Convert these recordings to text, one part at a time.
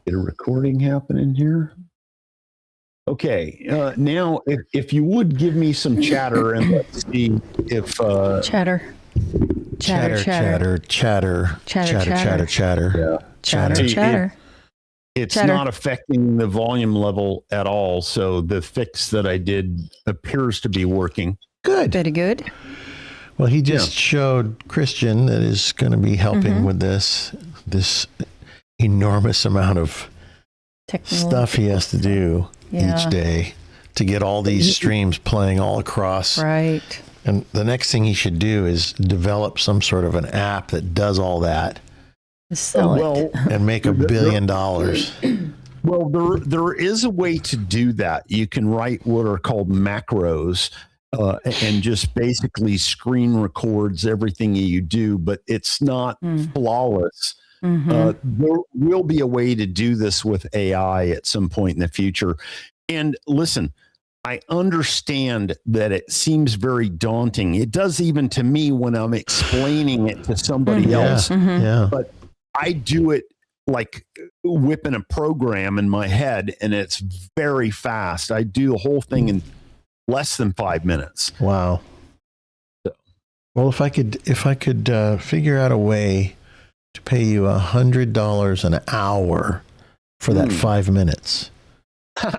Get a recording happening here. Okay, now if you would give me some chatter and let's see if chatter. It's not affecting the volume level at all. So the fix that I did appears to be working. Good. Very good. Well, he just showed Christian that is going to be helping with this enormous amount of stuff he has to do each day to get all these streams playing all across. Right. And the next thing he should do is develop some sort of an app that does all that. Sell it. And make $1 billion. Well, there is a way to do that. You can write what are called macros and just basically screen records everything you do, but it's not flawless. There will be a way to do this with AI at some point in the future. And listen, I understand that it seems very daunting. It does even to me when I'm explaining it to somebody else. But I do it like whipping a program in my head, and it's very fast. I do the whole thing in less than 5 minutes. Wow. So. Well, if I could figure out a way to pay you $100 an hour for that 5 minutes. 1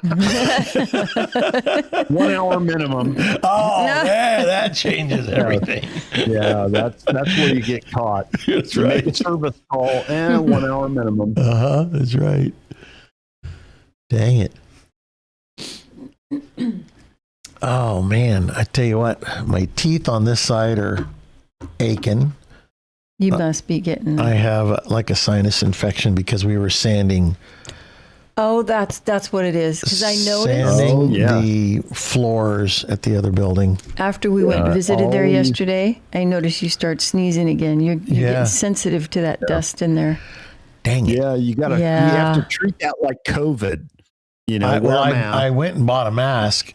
hour minimum. Oh, yeah, that changes everything. Yeah, that's where you get caught. That's you right. Make a service call and 1 hour minimum. That's right. Dang it. Oh man, I tell you what, my teeth on this side are aching. You must be getting. I have like a sinus infection because we were sanding. Oh, that's what it is. Because I noticed sanding the floors at the other building. After we went and visited there yesterday, I noticed you start sneezing again. You're getting sensitive to that dust in there. Dang it! Yeah, you have to treat that like COVID. You know, I went and bought a mask,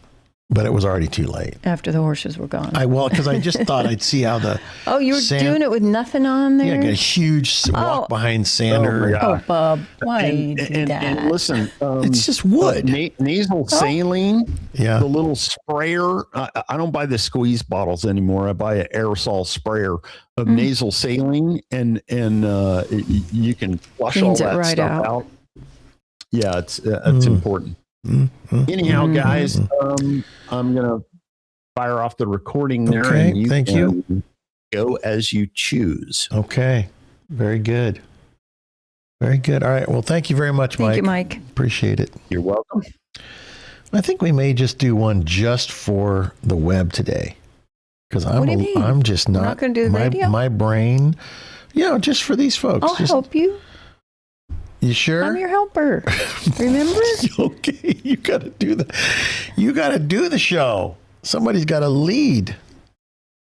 but it was already too late. After the horses were gone. Because I just thought I'd see how the. Oh, you were doing it with nothing on there? Yeah, I got a huge walk behind sander. Oh, Bob, why you do that? And listen, it's just wood. Nasal saline. Yeah. The little sprayer. I don't buy the squeeze bottles anymore. I buy an aerosol sprayer of nasal saline, and you can flush Cleans all that right stuff out. Yeah, it's important. Anyhow, guys, I'm gonna fire off the recording there. Okay, and thank you. Go as you choose. Okay, very good. Very good. All right. Well, thank you very much, Mike. Thank you, Mike. Appreciate it. You're welcome. I think we may just do one just for the web today, because I'm just not going to do the radio? My brain. Just for these folks. I'll help you. You sure? I'm your helper. Remember? Okay, you got to do the show. Somebody's got to lead.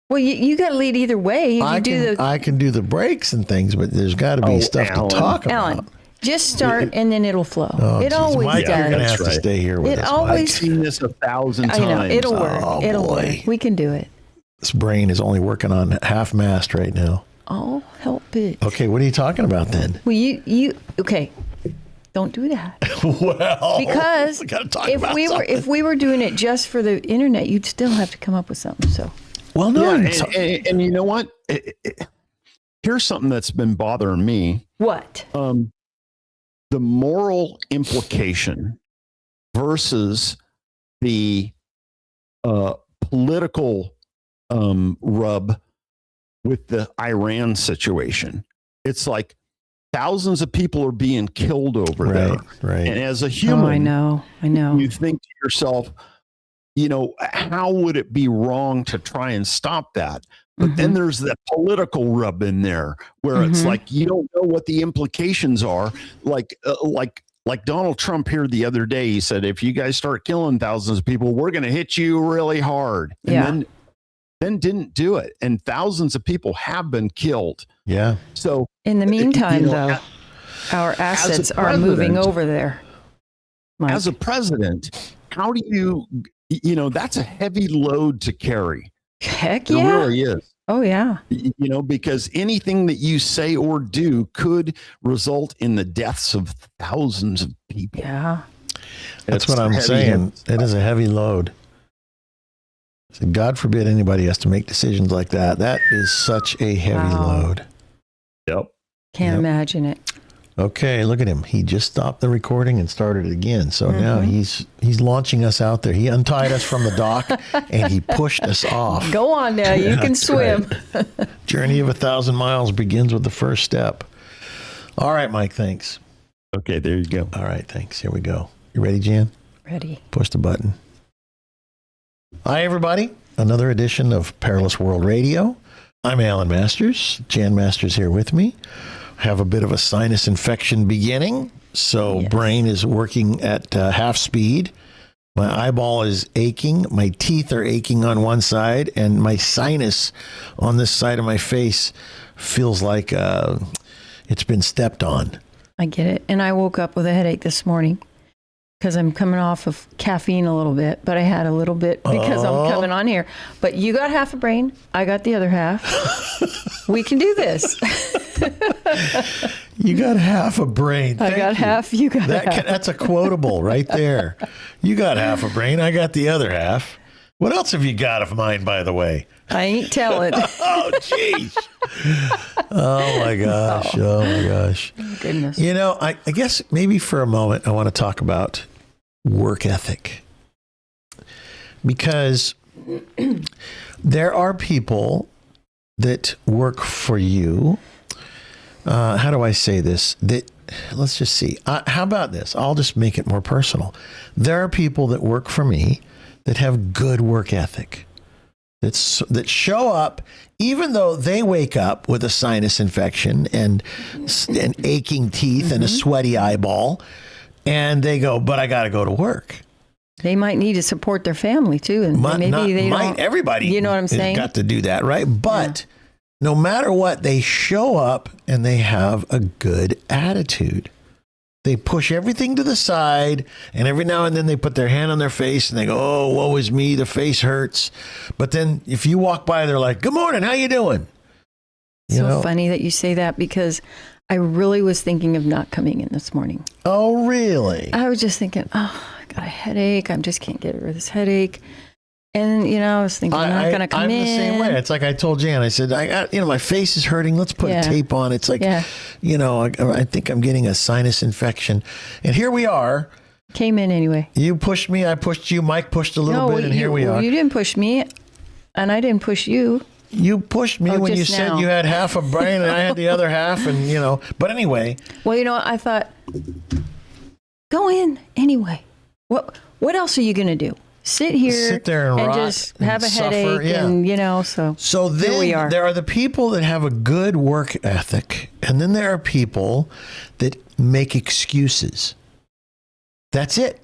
Well, you got to lead either way. I can do the breaks and things, but there's got to be stuff to talk about. Alan, just start and then it'll flow. It always Mike, does. You're going to have to stay here with us. I've seen this 1,000 times. I know. It'll work. Oh, it'll boy. work. We can do it. This brain is only working on half mast right now. Oh, help it. Okay, what are you talking about then? Well, okay. Don't do that. Well, because if we were doing it just for the internet, you'd still have to come up with something. So, well, no, and you know what? Here's something that's been bothering me. What? The moral implication versus the political rub with the Iran situation. It's like thousands of people are being killed over there. Right. And as a human, I know. You think to yourself, how would it be wrong to try and stop that? But then there's that political rub in there where it's like, you don't know what the implications are. Like Donald Trump here the other day, he said, if you guys start killing thousands of people, we're going to hit you really hard. And then didn't do it. And thousands of people have been killed. Yeah. So in the meantime, though, our assets are moving over there. Mike. As a president, how do you, that's a heavy load to carry. Heck it yeah. really is. Oh, yeah. Because anything that you say or do could result in the deaths of thousands of people. Yeah. That's what I'm saying. It is a heavy load. So God forbid anybody has to make decisions like that. That is such a heavy load. Yep. Can't imagine it. Okay, look at him. He just stopped the recording and started it again. So now he's launching us out there. He untied us from the dock and he pushed us off. Go on now. You can swim. Right. Journey of 1,000 miles begins with the first step. All right, Mike, thanks. Okay, there you go. All right, thanks. Here we go. You ready, Jan? Ready. Push the button. Hi, everybody. Another edition of Perilous World Radio. I'm Alan Masters. Jan Masters here with me. Have a bit of a sinus infection beginning, so brain is working at half speed. My eyeball is aching. My teeth are aching on one side, and my sinus on this side of my face feels like it's been stepped on. I get it. And I woke up with a headache this morning because I'm coming off of caffeine a little bit, but I had a little bit because I'm coming on here. But you got half a brain. I got the other half. We can do this. You got half a brain. I got half. You got half. That's a quotable right there. You got half a brain. I got the other half. What else have you got of mine, by the way? I ain't telling. Oh, jeez. Oh, my gosh. Oh, my gosh. Goodness. I guess maybe for a moment I want to talk about work ethic. Because there are people that work for you. How do I say this? Let's just see. How about this? I'll just make it more personal. There are people that work for me that have good work ethic, that show up even though they wake up with a sinus infection and aching teeth and a sweaty eyeball, and they go, but I got to go to work. They might need to support their family too, and maybe they don't. Everybody, you know what I'm saying? Got to do that, right? But no matter what, they show up and they have a good attitude. They push everything to the side, and every now and then they put their hand on their face and they go, oh, woe is me, the face hurts. But then if you walk by, they're like, good morning, how you doing? So funny that you say that, because I really was thinking of not coming in this morning. Oh, really? I was just thinking, I got a headache. I just can't get rid of this headache. And, I was thinking, I'm not going to come in. I'm the same way. It's like I told Jan, I said, my face is hurting. Let's put a tape on. It's like, I think I'm getting a sinus infection. And here we are. Came in anyway. You pushed me. I pushed you. Mike pushed a little bit. And here we are. You didn't push me. And I didn't push you. You pushed me when you said you had half a brain and I had the other half. And, but anyway. Well, I thought, go in anyway. What else are you going to do? Sit there and just have a headache, and So then here we are. There are the people that have a good work ethic, and then there are people that make excuses. That's it.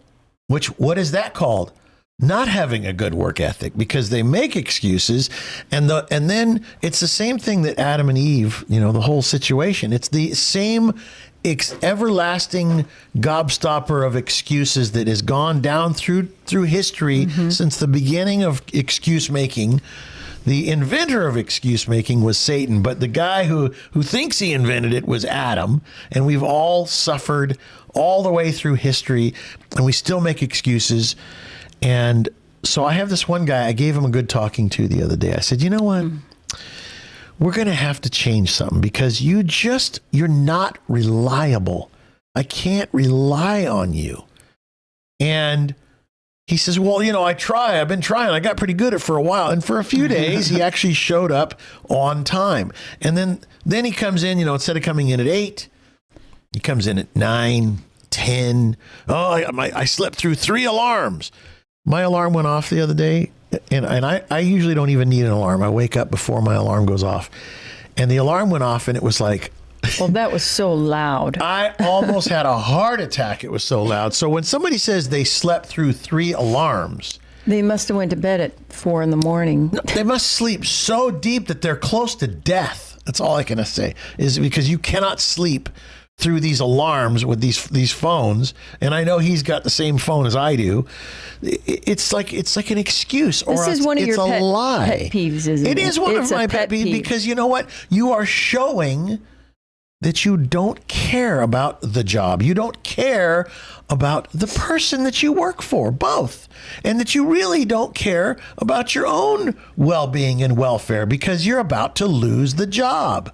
What is that called? Not having a good work ethic, because they make excuses, and then it's the same thing that Adam and Eve, the whole situation. It's the same everlasting gobstopper of excuses that has gone down through history since the beginning of excuse making. The inventor of excuse making was Satan, but the guy who thinks he invented it was Adam, and we've all suffered all the way through history, and we still make excuses. And so I have this one guy, I gave him a good talking to the other day. I said, you know what? We're going to have to change something, because you're not reliable. I can't rely on you. And he says, well, I've been trying. I got pretty good at it for a while. And for a few days, he actually showed up on time. And then he comes in, instead of coming in at 8, he comes in at 9, 10. Oh, I slept through 3 alarms. My alarm went off the other day. And I usually don't even need an alarm. I wake up before my alarm goes off. And the alarm went off, and it was like... Well, that was so loud. I almost had a heart attack. It was so loud. So when somebody says they slept through 3 alarms... They must have went to bed at 4 in the morning. No, they must sleep so deep that they're close to death. That's all I can say, is because you cannot sleep through these alarms with these phones, and I know he's got the same phone as I do. It's like an excuse, or This is one of it's your a lie. pet peeves, isn't it? It is one It's of a my pet peeves because you know what? You are showing that you don't care about the job. You don't care about the person that you work for, both. And that you really don't care about your own well-being and welfare because you're about to lose the job.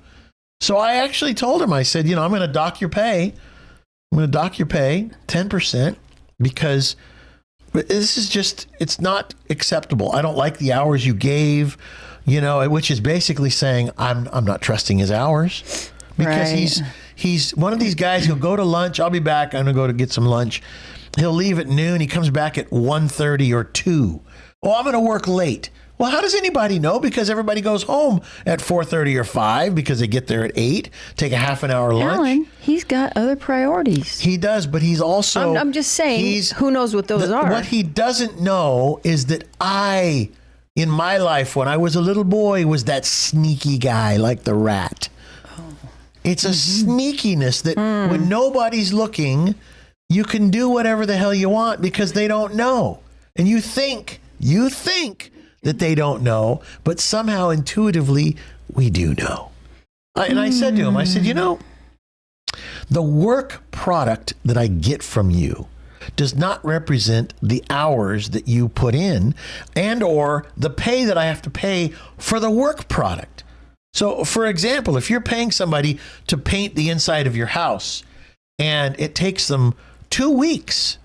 So I actually told him, I said, I'm going to dock your pay. I'm going to dock your pay 10% because this is just, it's not acceptable. I don't like the hours you gave, which is basically saying I'm not trusting his hours. Because Right. he's one of these guys who'll go to lunch. I'll be back. I'm going to go to get some lunch. He'll leave at noon. He comes back at 1:30 or 2. Oh, I'm going to work late. Well, how does anybody know? Because everybody goes home at 4:30 or 5 because they get there at 8, take a half an hour lunch. Alan, he's got other priorities. He does, but he's also... I'm just saying, who knows what those are? What he doesn't know is that in my life, when I was a little boy, was that sneaky guy like the rat. It's a sneakiness that when nobody's looking, you can do whatever the hell you want because they don't know. And you think that they don't know, but somehow intuitively we do know. And I said to him, I said, the work product that I get from you does not represent the hours that you put in and or the pay that I have to pay for the work product. So, for example, if you're paying somebody to paint the inside of your house and it takes them 2 weeks,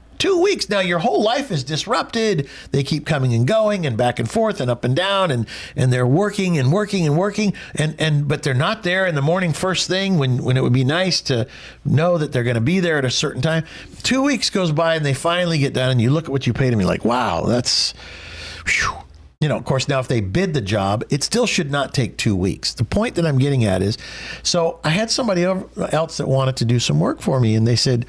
now your whole life is disrupted. They keep coming and going and back and forth and up and down and they're working, but they're not there in the morning first thing when it would be nice to know that they're going to be there at a certain time. 2 weeks goes by and they finally get done and you look at what you paid them, you're like, wow, that's... Whew. Of course, now if they bid the job, it still should not take 2 weeks. The point that I'm getting at is, so I had somebody else that wanted to do some work for me, and they said,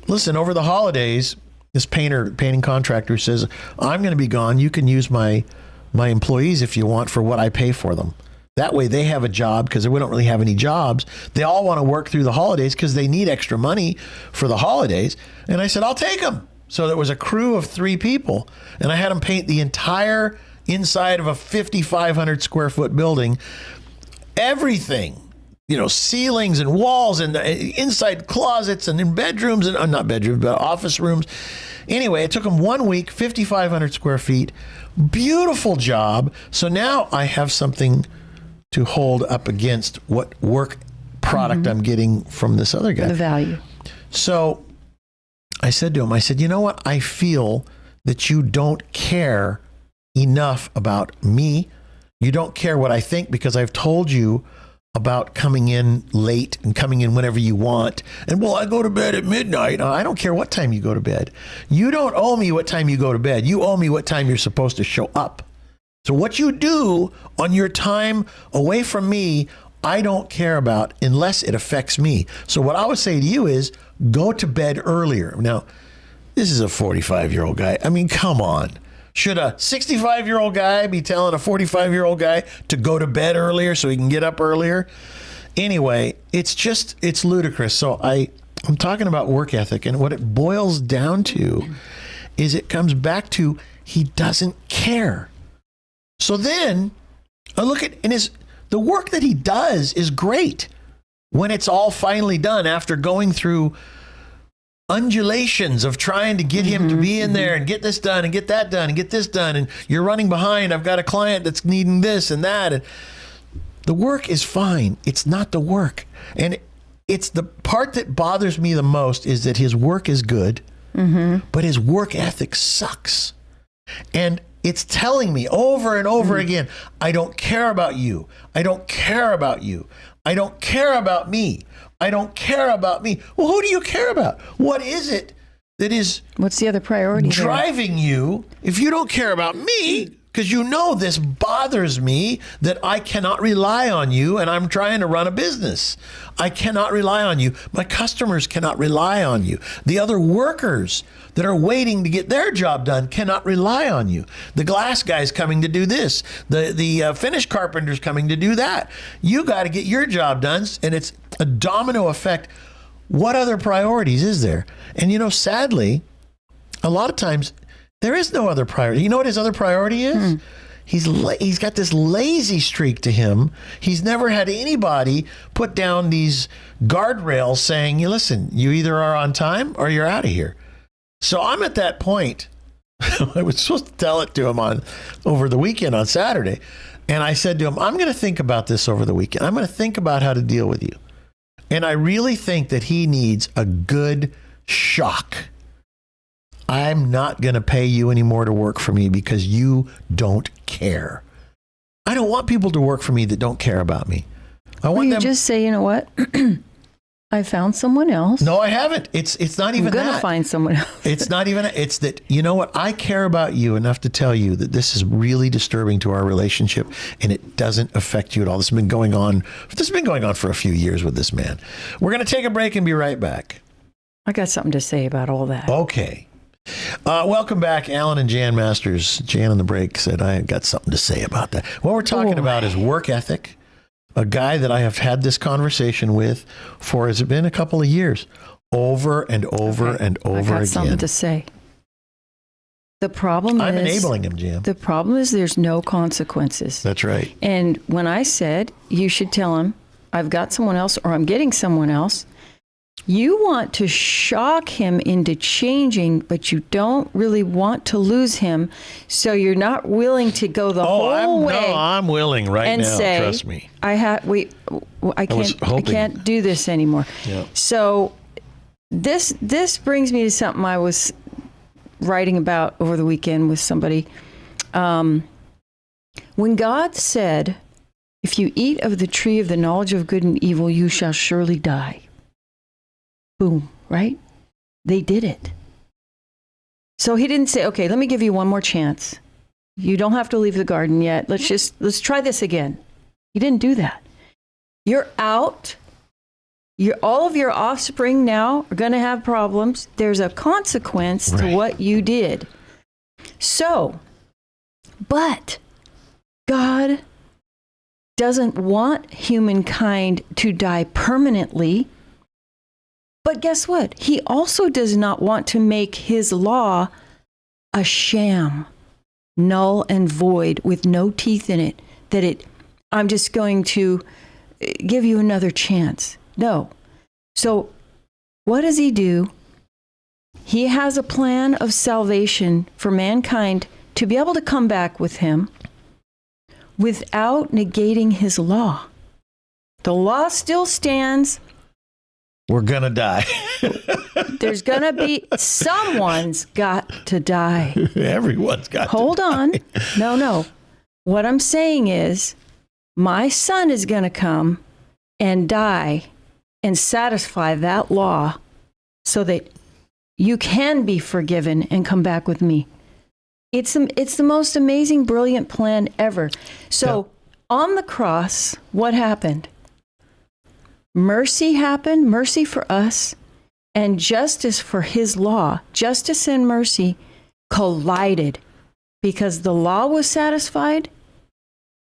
listen, over the holidays, this painting contractor says, I'm going to be gone. You can use my employees if you want for what I pay for them. That way they have a job because we don't really have any jobs. They all want to work through the holidays because they need extra money for the holidays. And I said, I'll take them. So there was a crew of 3 people, and I had them paint the entire inside of a 5,500 square foot building, everything, ceilings and walls and inside closets and in bedrooms and not bedrooms, but office rooms. Anyway, it took them 1 week, 5,500 square feet, beautiful job. So now I have something to hold up against what work product I'm getting from this other guy. The value. So I said to him, you know what? I feel that you don't care enough about me. You don't care what I think because I've told you about coming in late and coming in whenever you want. And I go to bed at midnight. I don't care what time you go to bed. You don't owe me what time you go to bed. You owe me what time you're supposed to show up. So what you do on your time away from me, I don't care about unless it affects me. So what I would say to you is go to bed earlier. Now, this is a 45-year-old guy. I mean, come on. Should a 65-year-old guy be telling a 45-year-old guy to go to bed earlier so he can get up earlier? Anyway, it's ludicrous. So I'm talking about work ethic, and what it boils down to is it comes back to he doesn't care. So then I look at the work that he does is great when it's all finally done after going through undulations of trying to get him to be in there and get this done and get that done and get this done. And you're running behind. I've got a client that's needing this and that. And the work is fine. It's not the work. And it's the part that bothers me the most is that his work is good, but his work ethic sucks. And it's telling me over and over again, I don't care about you. I don't care about you. I don't care about me. I don't care about me. Well, who do you care about? What is it that is What's the other priority driving you if you don't care about me? Because this bothers me that I cannot rely on you and I'm trying to run a business. I cannot rely on you. My customers cannot rely on you. The other workers that are waiting to get their job done cannot rely on you. The glass guy's coming to do this. The finish carpenter's coming to do that. You got to get your job done, and it's a domino effect. what other priorities is there? And sadly, a lot of times there is no other priority. You know what his other priority is? He's got this lazy streak to him. He's never had anybody put down these guardrails saying, listen, you either are on time or you're out of here. So I'm at that point. I was supposed to tell it to him over the weekend on Saturday. And I said to him, I'm going to think about this over the weekend. I'm going to think about how to deal with you. And I really think that he needs a good shock. I'm not going to pay you anymore to work for me because you don't care. I don't want people to work for me that don't care about me. I want them. Just say, you know what? I found someone else. No, I haven't. It's not even that. I'm going to find someone else. It's not even. It's that, you know what? I care about you enough to tell you that this is really disturbing to our relationship, and it doesn't affect you at all. This has been going on for a few years with this man. We're going to take a break and be right back. I got something to say about all that. Okay. Welcome back, Alan and Jan Masters. Jan on the break said, I got something to say about that. What we're talking about is work ethic. A guy that I have had this conversation with for, has it been a couple of years, over and over and over again. I got something to say. The problem I'm enabling him, Jan. The problem is there's no consequences. That's right. And when I said you should tell him, I've got someone else or I'm getting someone else, you want to shock him into changing, but you don't really want to lose him. So you're not willing to go the whole way. No, I'm willing right now. Say, trust me. I can't do this anymore. Yeah. So this brings me to something I was writing about over the weekend with somebody. When God said, if you eat of the tree of the knowledge of good and evil, you shall surely die. Boom, right? They did it. So he didn't say, okay, let me give you one more chance. You don't have to leave the garden yet. Let's try this again. He didn't do that. You're out. All of your offspring now are going to have problems. There's a consequence to what you did. So, but God doesn't want humankind to die permanently. But guess what? He also does not want to make his law a sham, null and void, with no teeth in it, I'm just going to give you another chance. No. So what does he do? He has a plan of salvation for mankind to be able to come back with him without negating his law. The law still stands. We're going to die. There's going to be, someone's got to die. Everyone's got to die. Hold on. No. What I'm saying is, my son is going to come and die and satisfy that law so that you can be forgiven and come back with me. It's the most amazing, brilliant plan ever. So on the cross, what happened? Mercy happened, mercy for us, and justice for his law. Justice and mercy collided because the law was satisfied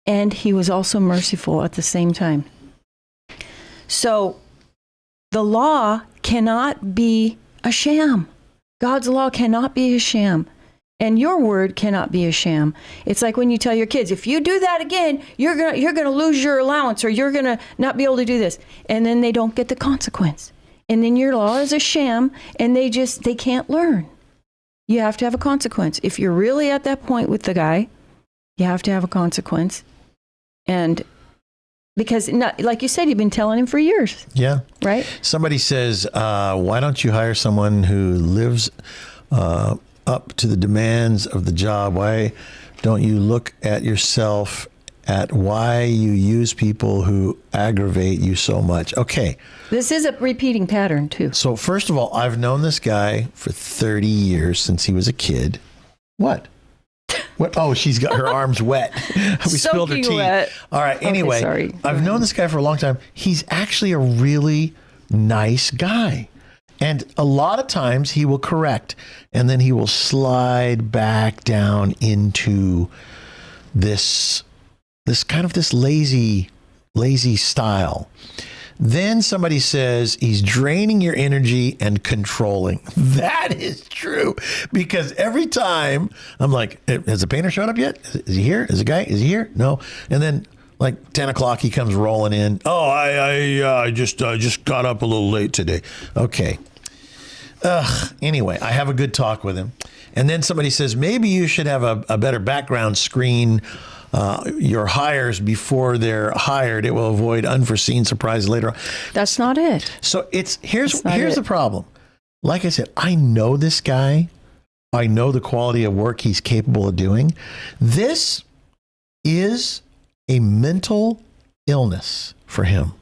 and he was also merciful at the same time. So the law cannot be a sham. God's law cannot be a sham. And your word cannot be a sham. It's like when you tell your kids, if you do that again, you're gonna lose your allowance, or you're gonna not be able to do this. And then they don't get the consequence. And then your law is a sham, and they can't learn. You have to have a consequence. If you're really at that point with the guy, you have to have a consequence. And because, like you said, you've been telling him for years. Yeah. Right? Somebody says, why don't you hire someone who lives up to the demands of the job? Why don't you look at yourself, at why you use people who aggravate you so much? Okay. This is a repeating pattern, too. So first of all, I've known this guy for 30 years, since he was a kid. What? Oh, she's got her arms wet. We spilled her tea. Wet. All right. Anyway, okay, sorry. I've known this guy for a long time. He's actually a really nice guy. And a lot of times he will correct, and then he will slide back down into this kind of this lazy style. Then somebody says he's draining your energy and controlling. That is true, because every time I'm like, has the painter showed up yet? Is he here? Is he here? No. And then like 10 o'clock, he comes rolling in. Oh, I just got up a little late today. Okay. Anyway, I have a good talk with him. And then somebody says, maybe you should have a better background screen your hires before they're hired. It will avoid unforeseen surprise later on. That's not it. So here's the problem. Like I said, I know this guy. I know the quality of work he's capable of doing. This is a mental illness for him.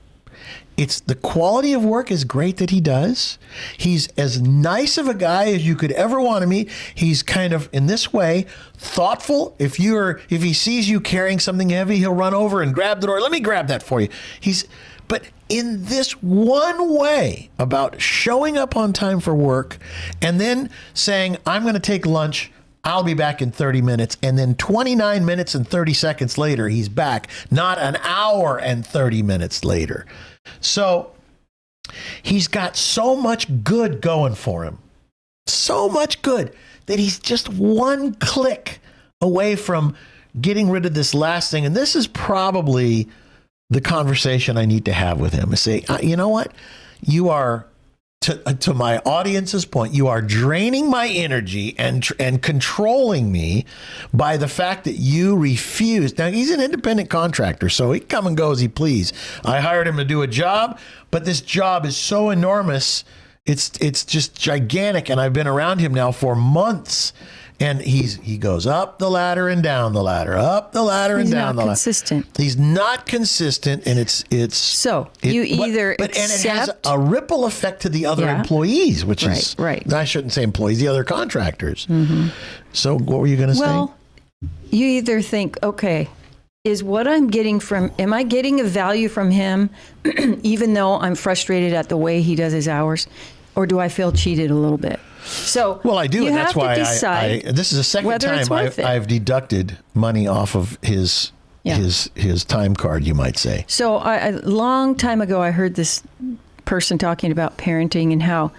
It's the quality of work is great that he does. He's as nice of a guy as you could ever want to meet. He's kind of, in this way, thoughtful. If he sees you carrying something heavy, he'll run over and grab the door. Let me grab that for you. But in this one way about showing up on time for work and then saying, I'm going to take lunch, I'll be back in 30 minutes. And then 29 minutes and 30 seconds later, he's back, not an hour and 30 minutes later. So he's got so much good going for him, so much good that he's just one click away from getting rid of this last thing. And this is probably the conversation I need to have with him. I say, you know what? You are, to my audience's point, you are draining my energy and controlling me by the fact that you refuse. Now, he's an independent contractor, so he can come and go as he please. I hired him to do a job, but this job is so enormous, it's just gigantic, and I've been around him now for months. And he goes up the ladder and down the ladder, up the ladder and down the ladder. He's not consistent. He's not consistent, and it has a ripple effect to the other employees, which is right. I shouldn't say employees, the other contractors. Mm-hmm. So what were you going to say? Well, you either think, okay, is what I'm getting am I getting a value from him, even though I'm frustrated at the way he does his hours, or do I feel cheated a little bit? So well, I do, and that's why this is the second time I've deducted money off of his time card, you might say. So a long time ago, I heard this person talking about parenting and how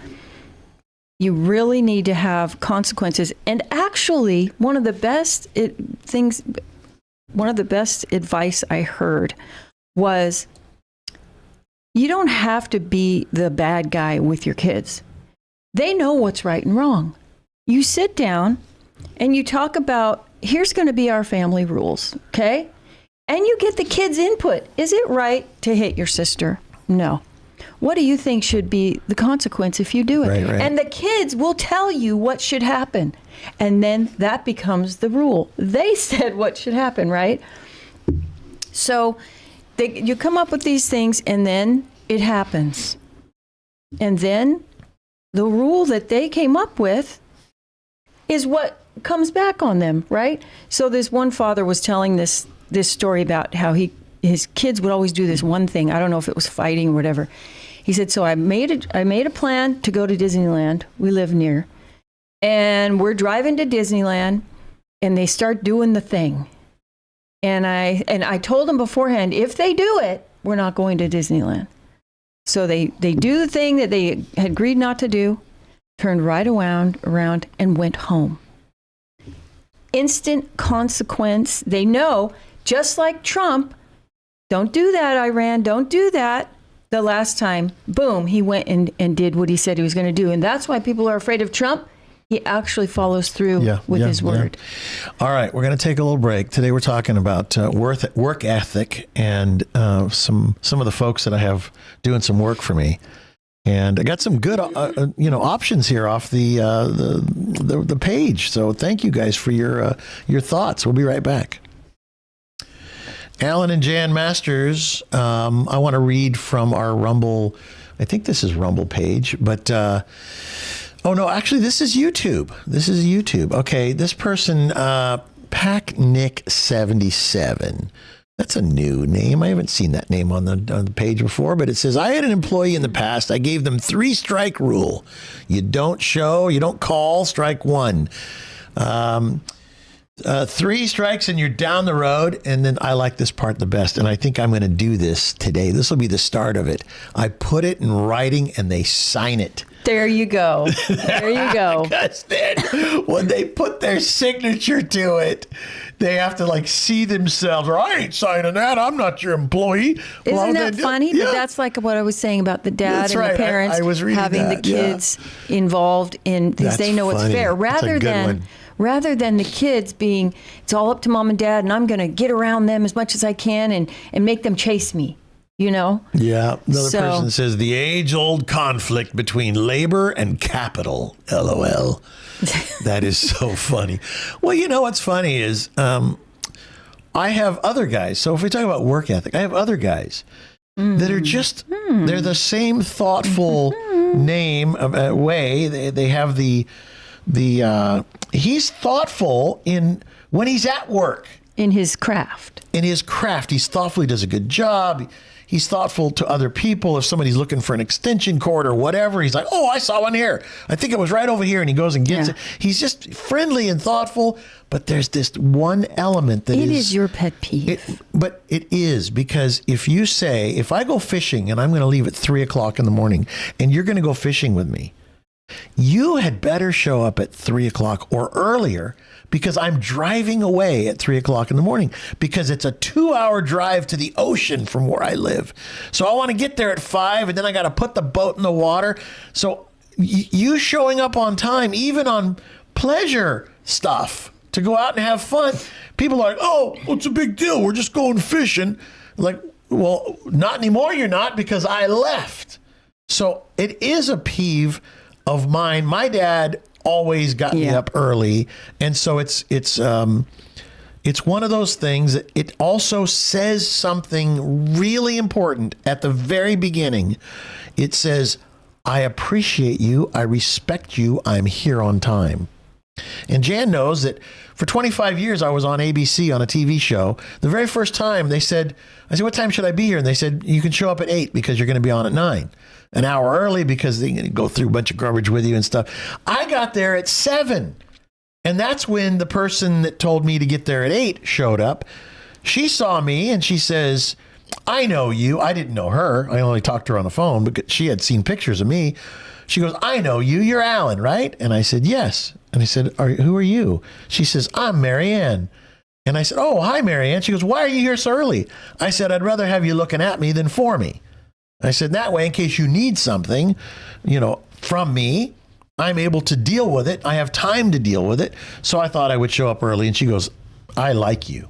you really need to have consequences. And actually, one of the best advice I heard was, you don't have to be the bad guy with your kids. They know what's right and wrong. You sit down and you talk about, here's going to be our family rules, okay? And you get the kids' input. Is it right to hit your sister? No. What do you think should be the consequence if you do it? Right. And the kids will tell you what should happen. And then that becomes the rule. They said what should happen, right? So you come up with these things, and then it happens. And then the rule that they came up with is what comes back on them, right? So this one father was telling this story about how his kids would always do this one thing. I don't know if it was fighting or whatever. He said, so I made a plan to go to Disneyland. We live near. And we're driving to Disneyland, and they start doing the thing. And I told them beforehand, if they do it, we're not going to Disneyland. So they do the thing that they had agreed not to do, turned right around and went home. Instant consequence. They know, just like Trump, don't do that, Iran, don't do that. The last time, boom, he went and did what he said he was going to do. And that's why people are afraid of Trump. He actually follows through with his word. Yeah. All right, we're going to take a little break. Today we're talking about work ethic and some of the folks that I have doing some work for me. And I got some good options here off the page. So thank you guys for your thoughts. We'll be right back. Alan and Jan Masters, I want to read from our Rumble. I think this is Rumble page, but oh no, actually this is YouTube. Okay, this person, PackNick77. That's a new name. I haven't seen that name on the page before, but it says, I had an employee in the past. I gave them 3-strike rule. You don't show, you don't call, strike one. 3 strikes and you're down the road. And then I like this part the best. And I think I'm going to do this today. This will be the start of it. I put it in writing and they sign it. There you go. There you go. Because then when they put their signature to it, they have to like see themselves. Or I ain't signing that. I'm not your employee. Isn't that funny? Yeah. That's like what I was saying about the dad That's and right. the parents I was reading having that. the kids involved in because they know it's funny. fair, That's a good one. rather than the kids being it's all up to mom and dad and I'm going to get around them as much as I can and make them chase me. You know? Yeah. Another So- person says the age-old conflict between labor and capital. LOL. That is so funny. Well, you know what's funny is I have other guys. So if we talk about work ethic, I have other guys that are just they're the same thoughtful name way. They have the he's thoughtful in when he's at work. In his craft. In his craft, he's thoughtful. He does a good job. He's thoughtful to other people. If somebody's looking for an extension cord or whatever, he's like, oh, I saw one here. I think it was right over here. And he goes and gets it. He's just friendly and thoughtful. But there's this one element that It is your pet peeve. But it is because if you say, if I go fishing and I'm going to leave at 3 o'clock in the morning and you're going to go fishing with me, you had better show up at 3 o'clock or earlier because I'm driving away at 3 o'clock in the morning because it's a 2-hour drive to the ocean from where I live. So I want to get there at 5 and then I got to put the boat in the water. So you showing up on time, even on pleasure stuff to go out and have fun, people are like, oh, what's a big deal? We're just going fishing. Like, well, not anymore. You're not because I left. So it is a peeve of mine. My dad always got me up early, and so it's one of those things that it also says something really important at the very beginning. It says, I appreciate you, I respect you, I'm here on time. And Jan knows that for 25 years I was on ABC on a TV show. The very first time I said, what time should I be here? And they said, you can show up at 8 because you're going to be on at 9. An hour early because they go through a bunch of garbage with you and stuff. I got there at 7. And that's when the person that told me to get there at 8 showed up. She saw me and she says, I know you. I didn't know her. I only talked to her on the phone because she had seen pictures of me. She goes, I know you. You're Alan, right? And I said, yes. And I said, who are you? She says, I'm Marianne. And I said, oh, hi, Marianne. She goes, why are you here so early? I said, I'd rather have you looking at me than for me. I said, that way, in case you need something, from me, I'm able to deal with it. I have time to deal with it. So I thought I would show up early. And she goes, I like you.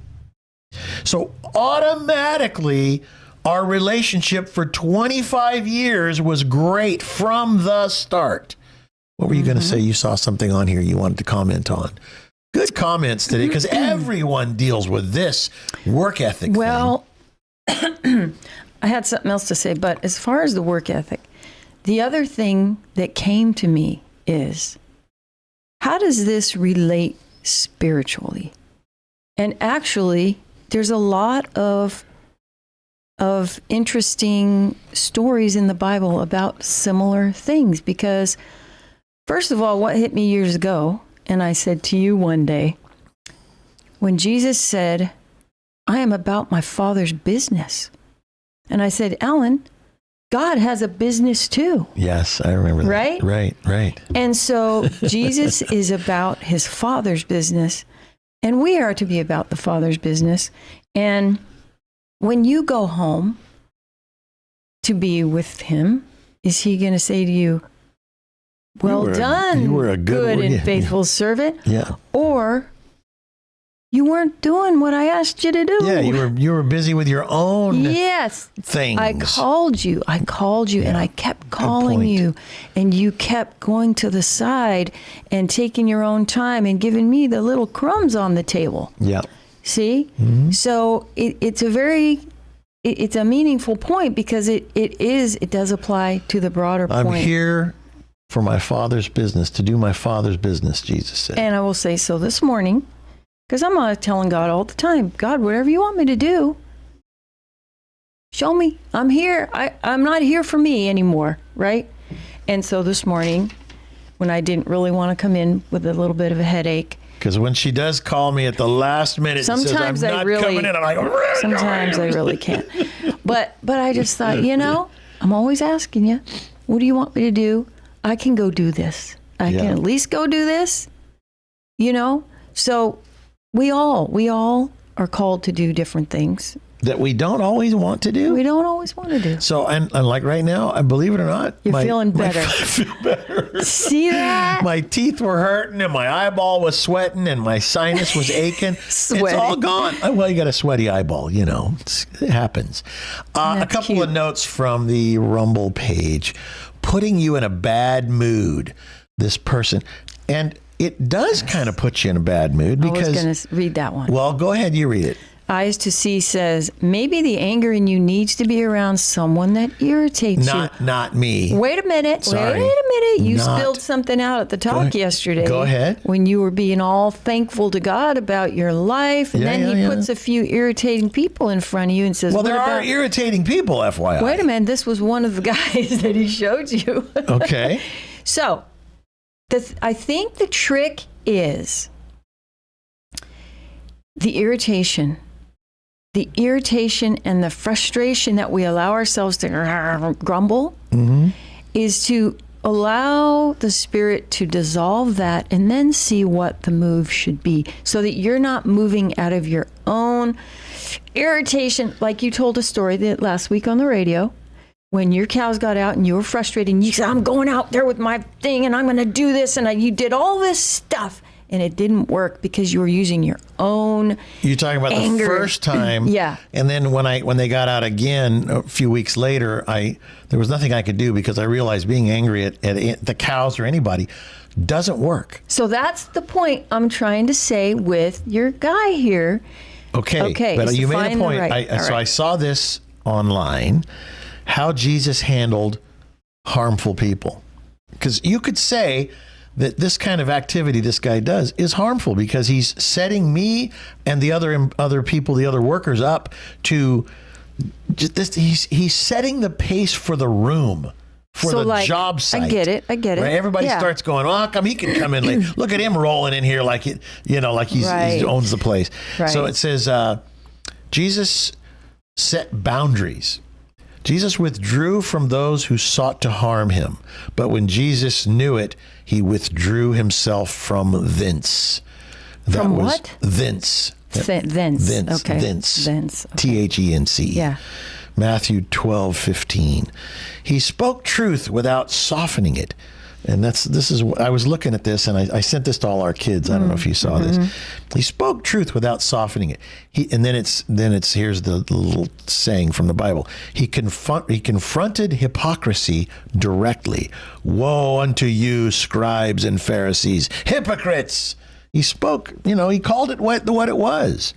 So automatically, our relationship for 25 years was great from the start. What were you going to say? You saw something on here you wanted to comment on. Good comments today, because everyone deals with this work ethic thing. I had something else to say, but as far as the work ethic, the other thing that came to me is, how does this relate spiritually? And actually, there's a lot of interesting stories in the Bible about similar things, because first of all, what hit me years ago, and I said to you one day, when Jesus said, I am about my Father's business. And I said, Alan, God has a business too. Yes, I remember that. Right? Right. And so Jesus is about his Father's business, and we are to be about the Father's business. And when you go home to be with him, is he going to say to you, well done, you were a good and faithful servant? Yeah. Or you weren't doing what I asked you to do. Yeah, you were busy with your own things. I called you, and I kept calling you, and you kept going to the side and taking your own time and giving me the little crumbs on the table. Yeah. See? Mm-hmm. So it's a meaningful point, because it does apply to the broader point. I'm here for my Father's business, to do my Father's business, Jesus said. And I will say so this morning, because I'm telling God all the time, God, whatever you want me to do, show me. I'm here. I'm not here for me anymore, right? And so this morning, when I didn't really want to come in with a little bit of a headache, Because when she does call me at the last minute, Sometimes and says, I I'm not really- coming in, I'm like, Sometimes I really can't. But I just thought, I'm always asking you, what do you want me to do? I can go do this. I can at least go do this. So we all are called to do different things. that we don't always want to do. We don't always want to do. So, and like right now, I believe it or not, You're feeling better. I feel better. See that? My teeth were hurting and my eyeball was sweating and my sinus was aching. It's all gone. Well, you got a sweaty eyeball, it happens. A couple of notes from the Rumble page. Putting you in a bad mood, this person. And it does kind of put you in a bad mood because... I was going to read that one. Well, go ahead. You read it. Eyes to See says, maybe the anger in you needs to be around someone that irritates you. Not me. Wait a minute. Sorry. Wait a minute. You Not. spilled something out at the talk yesterday. Go ahead. When you were being all thankful to God about your life. And then he puts a few irritating people in front of you and says, well, there are irritating people, FYI. Wait a minute. This was one of the guys that he showed you. Okay. So I think the trick is the irritation and the frustration that we allow ourselves to grumble is to allow the Spirit to dissolve that and then see what the move should be so that you're not moving out of your own irritation. Like you told a story that last week on the radio when your cows got out and you were frustrated and you said, I'm going out there with my thing and I'm going to do this. And you did all this stuff. And it didn't work because you were using your own You're talking about anger. the first time. Yeah. And then when they got out again a few weeks later, there was nothing I could do because I realized being angry at the cows or anybody doesn't work. So that's the point I'm trying to say with your guy here. Okay. But you made a point. I saw this online, how Jesus handled harmful people. Because you could say that this kind of activity this guy does is harmful because he's setting me and the other people, the other workers up to just this. He's setting the pace for the room, for the job site. I get it. Right? Everybody starts going, oh, how come he can come in late? Look at him rolling in here like it, like he owns the place. Right. So it says Jesus set boundaries. Jesus withdrew from those who sought to harm him, but when Jesus knew it, he withdrew himself from thence. From what? Thence. Thence. Okay. Thence. Thence. Okay. T-H-E-N-C. Yeah. Matthew 12:15. He spoke truth without softening it. And I was looking at this and I sent this to all our kids. I don't know if you saw this. He spoke truth without softening it. And then it's here's the little saying from the Bible. He confronted hypocrisy directly. Woe unto you, scribes and Pharisees, hypocrites. He spoke, he called it what it was.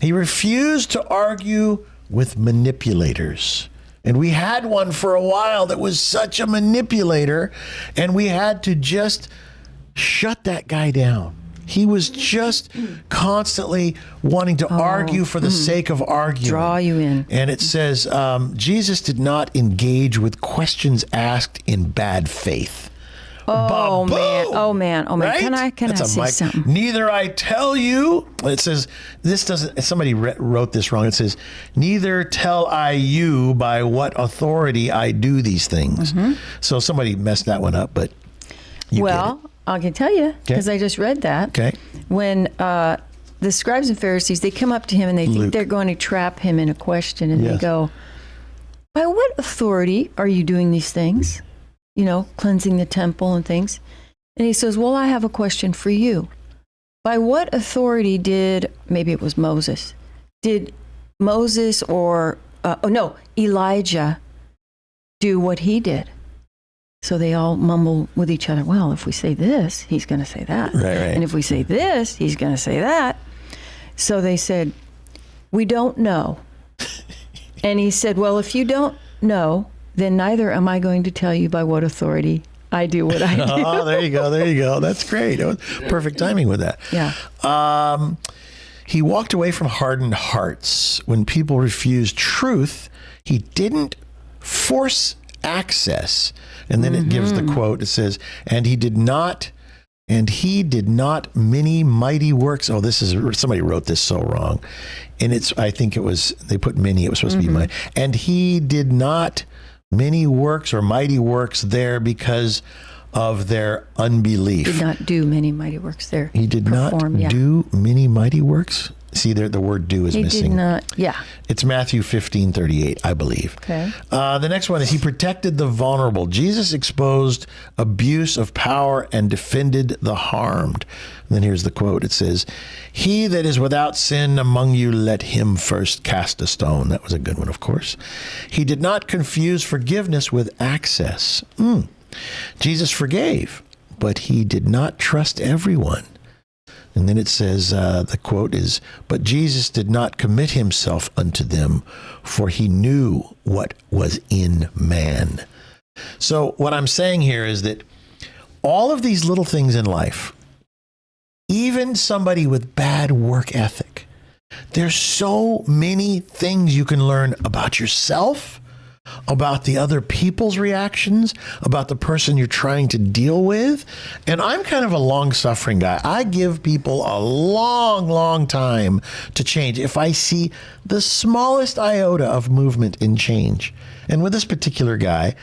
He refused to argue with manipulators. And we had one for a while that was such a manipulator, and we had to just shut that guy down. He was just constantly wanting to argue for the sake of arguing. Draw you in. And it says, Jesus did not engage with questions asked in bad faith. Oh, Ba-boom! man. Right? Can I say something? Neither I tell you. It says, somebody wrote this wrong. It says, neither tell I you by what authority I do these things. So somebody messed that one up, but you get it. I can tell you because I just read that. Okay. When the scribes and Pharisees, they come up to him and they think they're going to trap him in a question. And they go, by what authority are you doing these things? Cleansing the temple and things. And he says, well, I have a question for you. By what authority maybe it was Moses, did Moses or, Elijah do what he did? So they all mumble with each other, well, if we say this, he's going to say that. Right. And if we say this, he's going to say that. So they said, we don't know. And he said, well, if you don't know, then neither am I going to tell you by what authority I do what I do. Oh, there you go. That's great. It was perfect timing with that. Yeah. He walked away from hardened hearts. When people refused truth, he didn't force access. And then it gives the quote. It says, and he did not And he did not many mighty works. Oh, this is, somebody wrote this so wrong. And I think it was, they put many, it was supposed to be mighty. And he did not many works or mighty works there because of their unbelief. Did not do many mighty works there. He did not do many mighty works. See, there the word "do" is missing. He did not. Yeah. It's Matthew 15:38, I believe. Okay. The next one is he protected the vulnerable. Jesus exposed abuse of power and defended the harmed. And then here's the quote. It says, "He that is without sin among you, let him first cast a stone." That was a good one, of course. He did not confuse forgiveness with access. Jesus forgave, but he did not trust everyone. And then it says, the quote is, "But Jesus did not commit himself unto them, for he knew what was in man." So what I'm saying here is that all of these little things in life, even somebody with bad work ethic, there's so many things you can learn about yourself, about the other people's reactions, about the person you're trying to deal with. And I'm kind of a long-suffering guy. I give people a long, long time to change if I see the smallest iota of movement in change. And with this particular guy,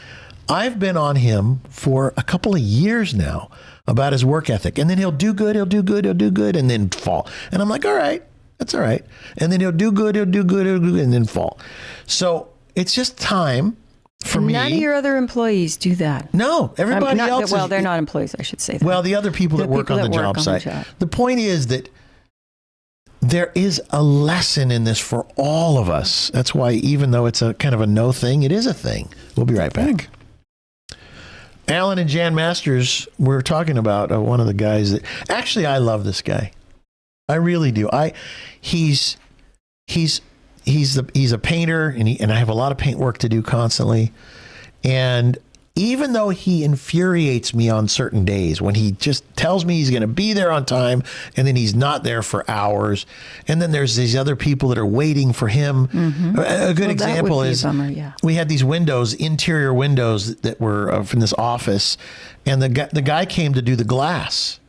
I've been on him for a couple of years now about his work ethic. And then he'll do good, and then fall. And I'm like, all right, that's all right. And then he'll do good, and then fall. So it's just time for me. None of your other employees do that. No, everybody else. Well, they're not employees, I should say that. Well, the other people that work on the job site. The point is that there is a lesson in this for all of us. That's why, even though it's a kind of a no thing, it is a thing. We'll be right back. Alan and Jan Masters, we're talking about one of the guys that actually, I love this guy. I really do. He's a painter, and I have a lot of paint work to do constantly. And even though he infuriates me on certain days when he just tells me he's going to be there on time and then he's not there for hours, and then there's these other people that are waiting for him. A good example is we had these windows, interior windows that were from this office, and the guy came to do the glass,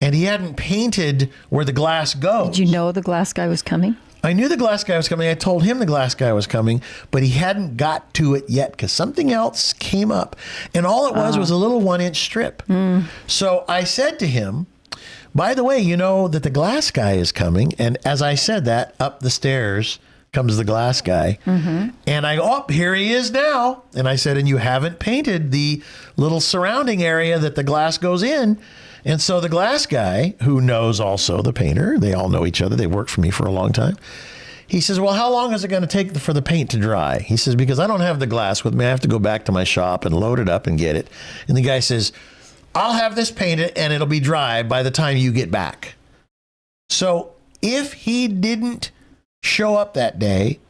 and he hadn't painted where the glass goes. Did you know the glass guy was coming? I knew the glass guy was coming. I told him the glass guy was coming, but he hadn't got to it yet because something else came up. And all it was a little 1-inch strip. So I said to him, by the way, you know that the glass guy is coming. And as I said that, up the stairs comes the glass guy. And I go, oh, here he is now. And I said, and you haven't painted the little surrounding area that the glass goes in. And so the glass guy, who knows also the painter, they all know each other. They worked for me for a long time. He says, well, how long is it going to take for the paint to dry? He says, because I don't have the glass with me. I have to go back to my shop and load it up and get it. And the guy says, I'll have this painted and it'll be dry by the time you get back. So if he didn't show up that day,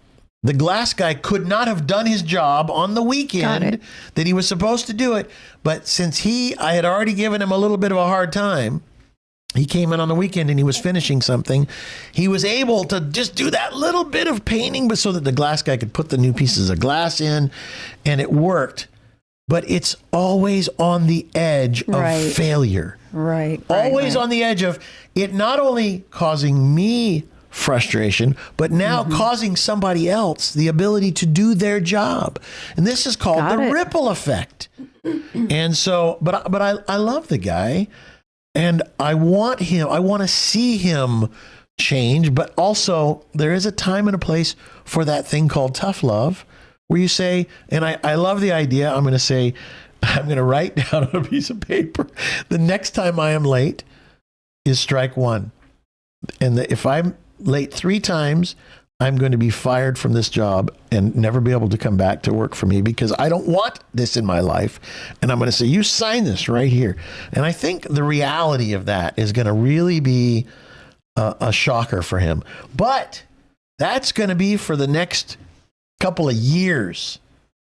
the glass guy could not have done his job on the weekend that he was supposed to do it. But since I had already given him a little bit of a hard time, he came in on the weekend and he was finishing something. He was able to just do that little bit of painting, but so that the glass guy could put the new pieces of glass in, and it worked. But it's always on the edge of failure. Always on the edge of it not only causing me frustration, but now causing somebody else the ability to do their job. And this is called the ripple effect. And so, but I love the guy, and I want to see him change, but also there is a time and a place for that thing called tough love, where you say, and I love the idea, I'm going to write down on a piece of paper, the next time I am late is strike one. And if I'm late 3 times, I'm going to be fired from this job and never be able to come back to work for me, because I don't want this in my life. And I'm going to say, you sign this right here. And I think the reality of that is going to really be a shocker for him. But that's going to be for the next couple of years.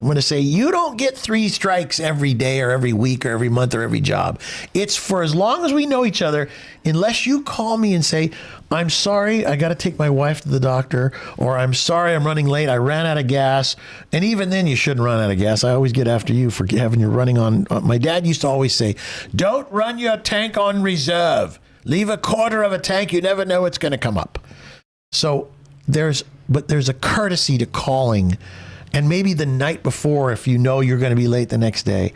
I'm going to say, you don't get 3 strikes every day or every week or every month or every job. It's for as long as we know each other, unless you call me and say, I'm sorry, I got to take my wife to the doctor, or I'm sorry, I'm running late, I ran out of gas. And even then, you shouldn't run out of gas. I always get after you for having you running on. My dad used to always say, don't run your tank on reserve. Leave a quarter of a tank. You never know what's going to come up. So there's a courtesy to calling. And maybe the night before, if you know you're going to be late the next day.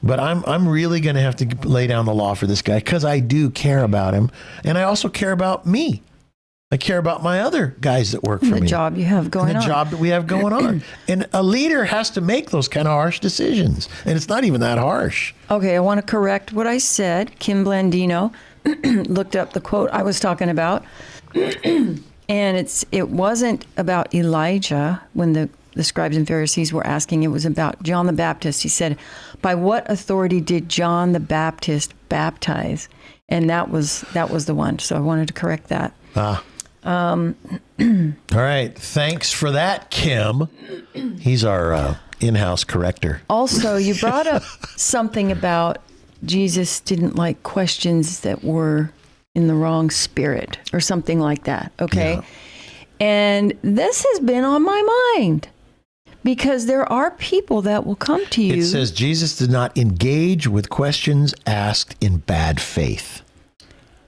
But I'm really going to have to lay down the law for this guy because I do care about him. And I also care about me. I care about my other guys that work for me. The job you have going on. The job that we have going on. And a leader has to make those kind of harsh decisions. And it's not even that harsh. Okay, I want to correct what I said. Kim Blandino looked up the quote I was talking about. And it wasn't about Elijah when the scribes and Pharisees were asking. It was about John the Baptist. He said, by what authority did John the Baptist baptize? And that was the one. So I wanted to correct that. All right. Thanks for that, Kim. He's our in-house corrector. Also, you brought up something about Jesus didn't like questions that were in the wrong spirit or something like that. Okay. Yeah. And this has been on my mind. Because there are people that will come to you. It says Jesus did not engage with questions asked in bad faith.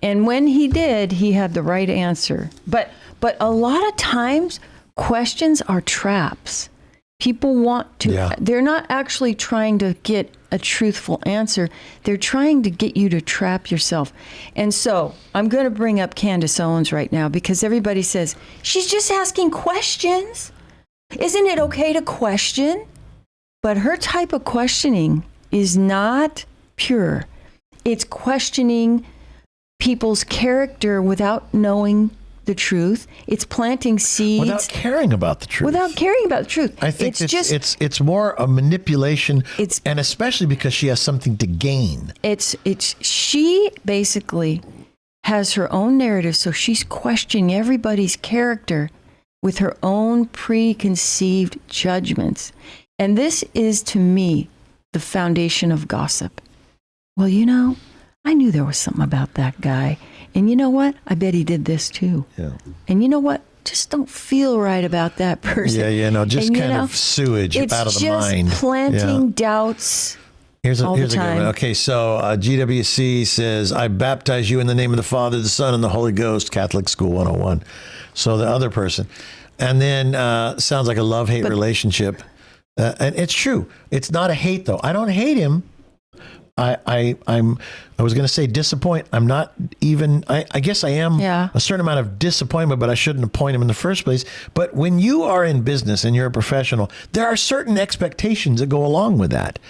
And when he did, he had the right answer. But a lot of times, questions are traps. People want to, they're not actually trying to get a truthful answer. They're trying to get you to trap yourself. And so I'm going to bring up Candace Owens right now because everybody says, she's just asking questions. Isn't it okay to question? But her type of questioning is not pure. It's questioning people's character without knowing the truth. It's planting seeds. Without caring about the truth. I think it's more a manipulation, and especially because she has something to gain. She basically has her own narrative, so she's questioning everybody's character with her own preconceived judgments. And this is, to me, the foundation of gossip. Well, I knew there was something about that guy. And you know what? I bet he did this too. Yeah. And you know what? Just don't feel right about that person. Just kind of sewage out of the mind. It's just planting doubts. Here's a good one. Okay, so GWC says, I baptize you in the name of the Father, the Son, and the Holy Ghost, Catholic School 101. So the other person. And then sounds like a love-hate relationship. And it's true. It's not a hate, though. I don't hate him. I was going to say disappoint. I'm not even, I guess I am a certain amount of disappointment, but I shouldn't appoint him in the first place. But when you are in business and you're a professional, there are certain expectations that go along with that.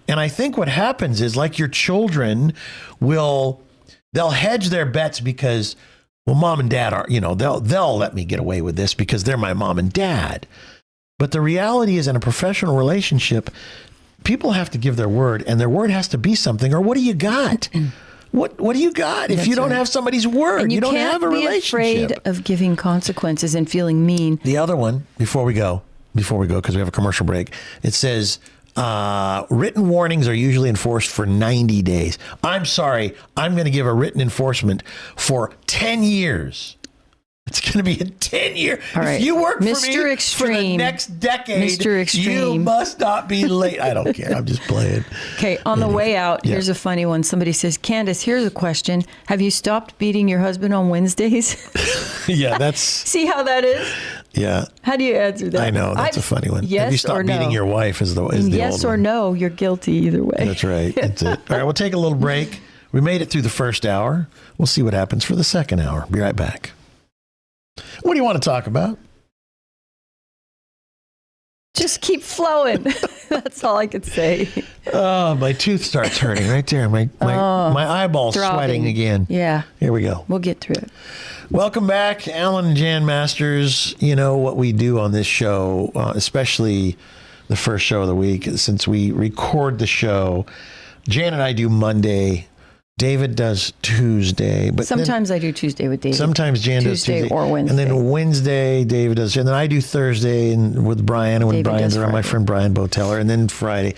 And I think what happens is, like your children they'll hedge their bets because, well, mom and dad are, they'll let me get away with this because they're my mom and dad. But the reality is, in a professional relationship, people have to give their word, and their word has to be something. Or what do you got? What do you got if you don't have somebody's word? And you don't have a relationship. Can't be afraid of giving consequences and feeling mean. The other one, before we go, because we have a commercial break, it says written warnings are usually enforced for 90 days. I'm sorry, I'm going to give a written enforcement for 10 years. It's going to be a 10-year. All right. If you work Mr. for me Extreme. for the next decade, Mr. Extreme. You must not be late. I don't care. I'm just playing. Okay, on the way out, here's a funny one. Somebody says, Candace, here's a question. Have you stopped beating your husband on Wednesdays? Yeah, that's... See how that is? Yeah. How do you answer that? I know. That's a funny one. Yes, Have you stopped or no? beating your wife is the yes old or one. no, you're guilty either way. That's right. That's it. All right, we'll take a little break. We made it through the first hour. We'll see what happens for the second hour. Be right back. What do you want to talk about? Just keep flowing. That's all I could say. Oh, my tooth starts hurting right there. My eyeball's sweating again. Yeah. Here we go. We'll get through it. Welcome back, Alan and Jan Masters. You know what we do on this show, especially the first show of the week, since we record the show. Jan and I do Monday, David does Tuesday, but Sometimes I do Tuesday with David. sometimes Jan does Tuesday Tuesday or Wednesday. and then Wednesday David does, and then I do Thursday and with Brian, and when David Brian's does around, my Friday. friend Brian Boteller, and then Friday,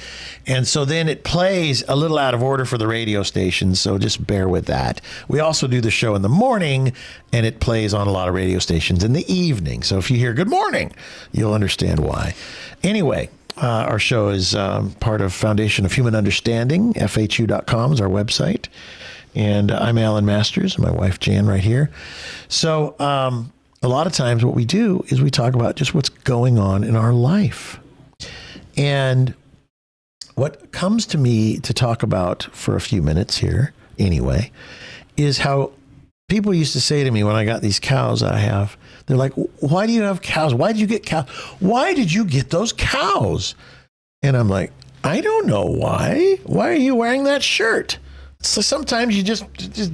and so then it plays a little out of order for the radio station, so just bear with that. We also do the show in the morning, and it plays on a lot of radio stations in the evening. So if you hear "Good morning," you'll understand why. Anyway. Our show is part of Foundation of Human Understanding. FHU.com is our website. And I'm Alan Masters, my wife Jan right here. So a lot of times what we do is we talk about just what's going on in our life. And what comes to me to talk about for a few minutes here, anyway, is how people used to say to me when I got these cows I have, they're like, why do you have cows? Why did you get cows? Why did you get those cows? And I'm like, I don't know why. Why are you wearing that shirt? So sometimes you just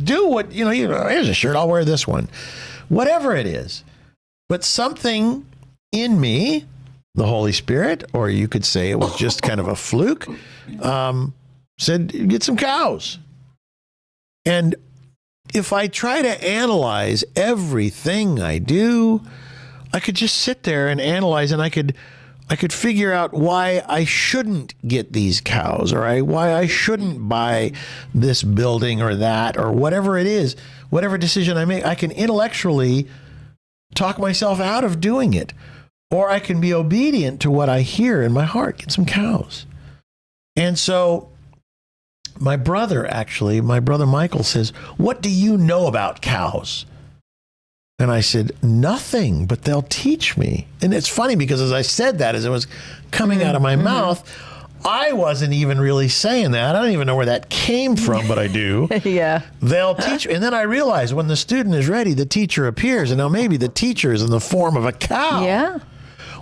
do what, here's a shirt, I'll wear this one. Whatever it is. But something in me, the Holy Spirit, or you could say it was just kind of a fluke, said, get some cows. And if I try to analyze everything I do, I could just sit there and analyze, and I could figure out why I shouldn't get these cows, or why I shouldn't buy this building or that, or whatever it is, whatever decision I make. I can intellectually talk myself out of doing it, or I can be obedient to what I hear in my heart, get some cows. And so my brother Michael says, what do you know about cows? And I said, nothing, but they'll teach me. And it's funny because as I said that, as it was coming out of my mouth, I wasn't even really saying that. I don't even know where that came from, but I do. Yeah. They'll teach me. And then I realized when the student is ready, the teacher appears. And now maybe the teacher is in the form of a cow. Yeah.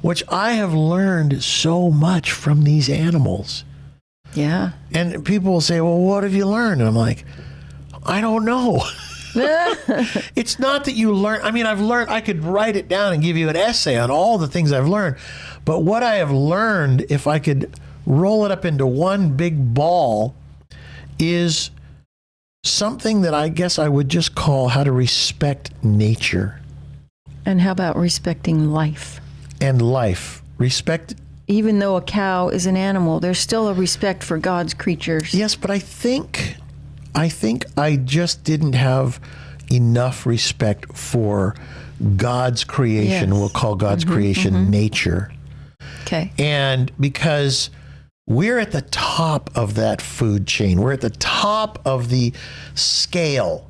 Which I have learned so much from these animals. Yeah. And people will say, well, what have you learned? And I'm like, I don't know. It's not that you learn. I mean, I've learned, I could write it down and give you an essay on all the things I've learned. But what I have learned, if I could roll it up into one big ball, is something that I guess I would just call how to respect nature. And how about respecting life? And life. Respect. Even though a cow is an animal, there's still a respect for God's creatures. Yes, but I think I just didn't have enough respect for God's creation. Yes. We'll call God's creation nature. Okay. And because we're at the top of that food chain, we're at the top of the scale,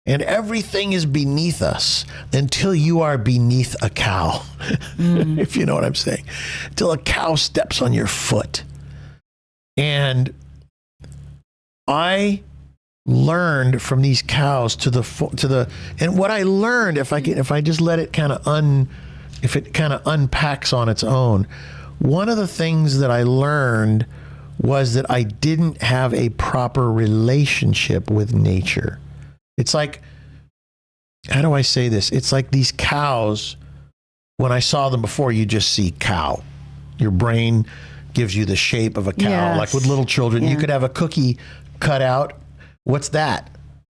and everything is beneath us until you are beneath a cow, if you know what I'm saying, until a cow steps on your foot. And I learned from these cows and what I learned, if I just let it kind of if it kind of unpacks on its own, one of the things that I learned was that I didn't have a proper relationship with nature. It's like, how do I say this? It's like these cows, when I saw them before, you just see cow. Your brain gives you the shape of a cow. Yes. Like with little children, you Yeah. could have a cookie cut out. What's that?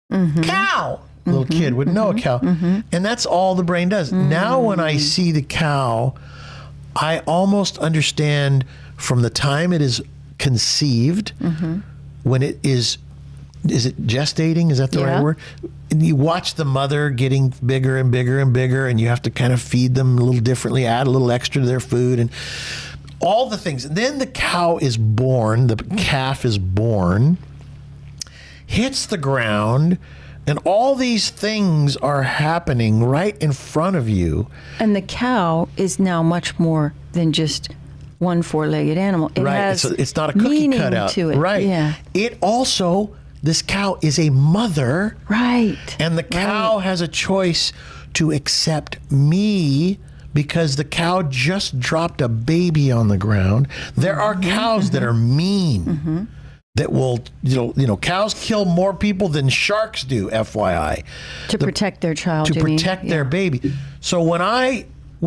Cow. Little kid would know a cow. And that's all the brain does. Now when I see the cow, I almost understand from the time it is conceived, when it is it gestating? Is that the right word? And you watch the mother getting bigger and bigger and bigger, and you have to kind of feed them a little differently, add a little extra to their food, and all the things. And then the cow is born, the calf is born, hits the ground, and all these things are happening right in front of you. And the cow is now much more than just one four-legged animal. It Right. has It's not a cookie meaning cutout. to it. Right. Yeah. It also, this cow is a mother. Right. And the cow has a choice to accept me because the cow just dropped a baby on the ground. There are cows that are mean, that will, cows kill more people than sharks do, FYI. To protect their child, To Jimmy. protect their baby. So when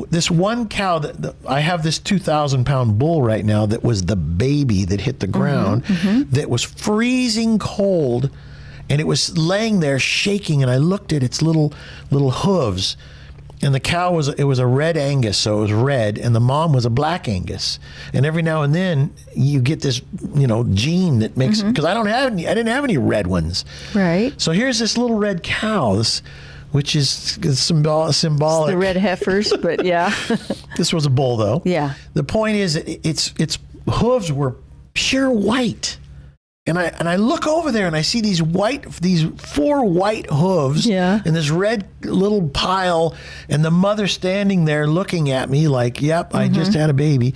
this one cow, I have this 2,000-pound bull right now that was the baby that hit the ground, that was freezing cold. and it was laying there shaking, and I looked at its little hooves, and the cow was a red Angus, so it was red, and the mom was a black Angus. And every now and then you get this, gene that makes, because I didn't have any red ones. Right. So here's this little red cow, which is symbolic. It's the red heifers, but yeah. This was a bull, though. Yeah. The point is, its hooves were pure white. And I look over there and I see these 4 white hooves in this red little pile, and the mother standing there looking at me like, yep, I just had a baby.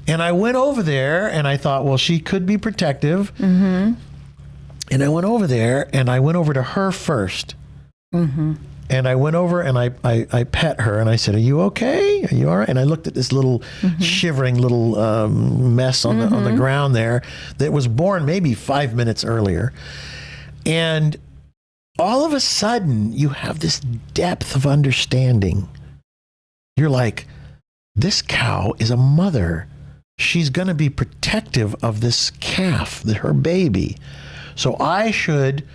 And I went over there and I thought, well, she could be protective. And I went over there and I went over to her first. And I went over and I pet her and I said, "Are you okay? Are you all right?" And I looked at this little shivering little mess on the ground there that was born maybe 5 minutes earlier. And all of a sudden, you have this depth of understanding. You're like, this cow is a mother. She's going to be protective of this calf, her baby. So I should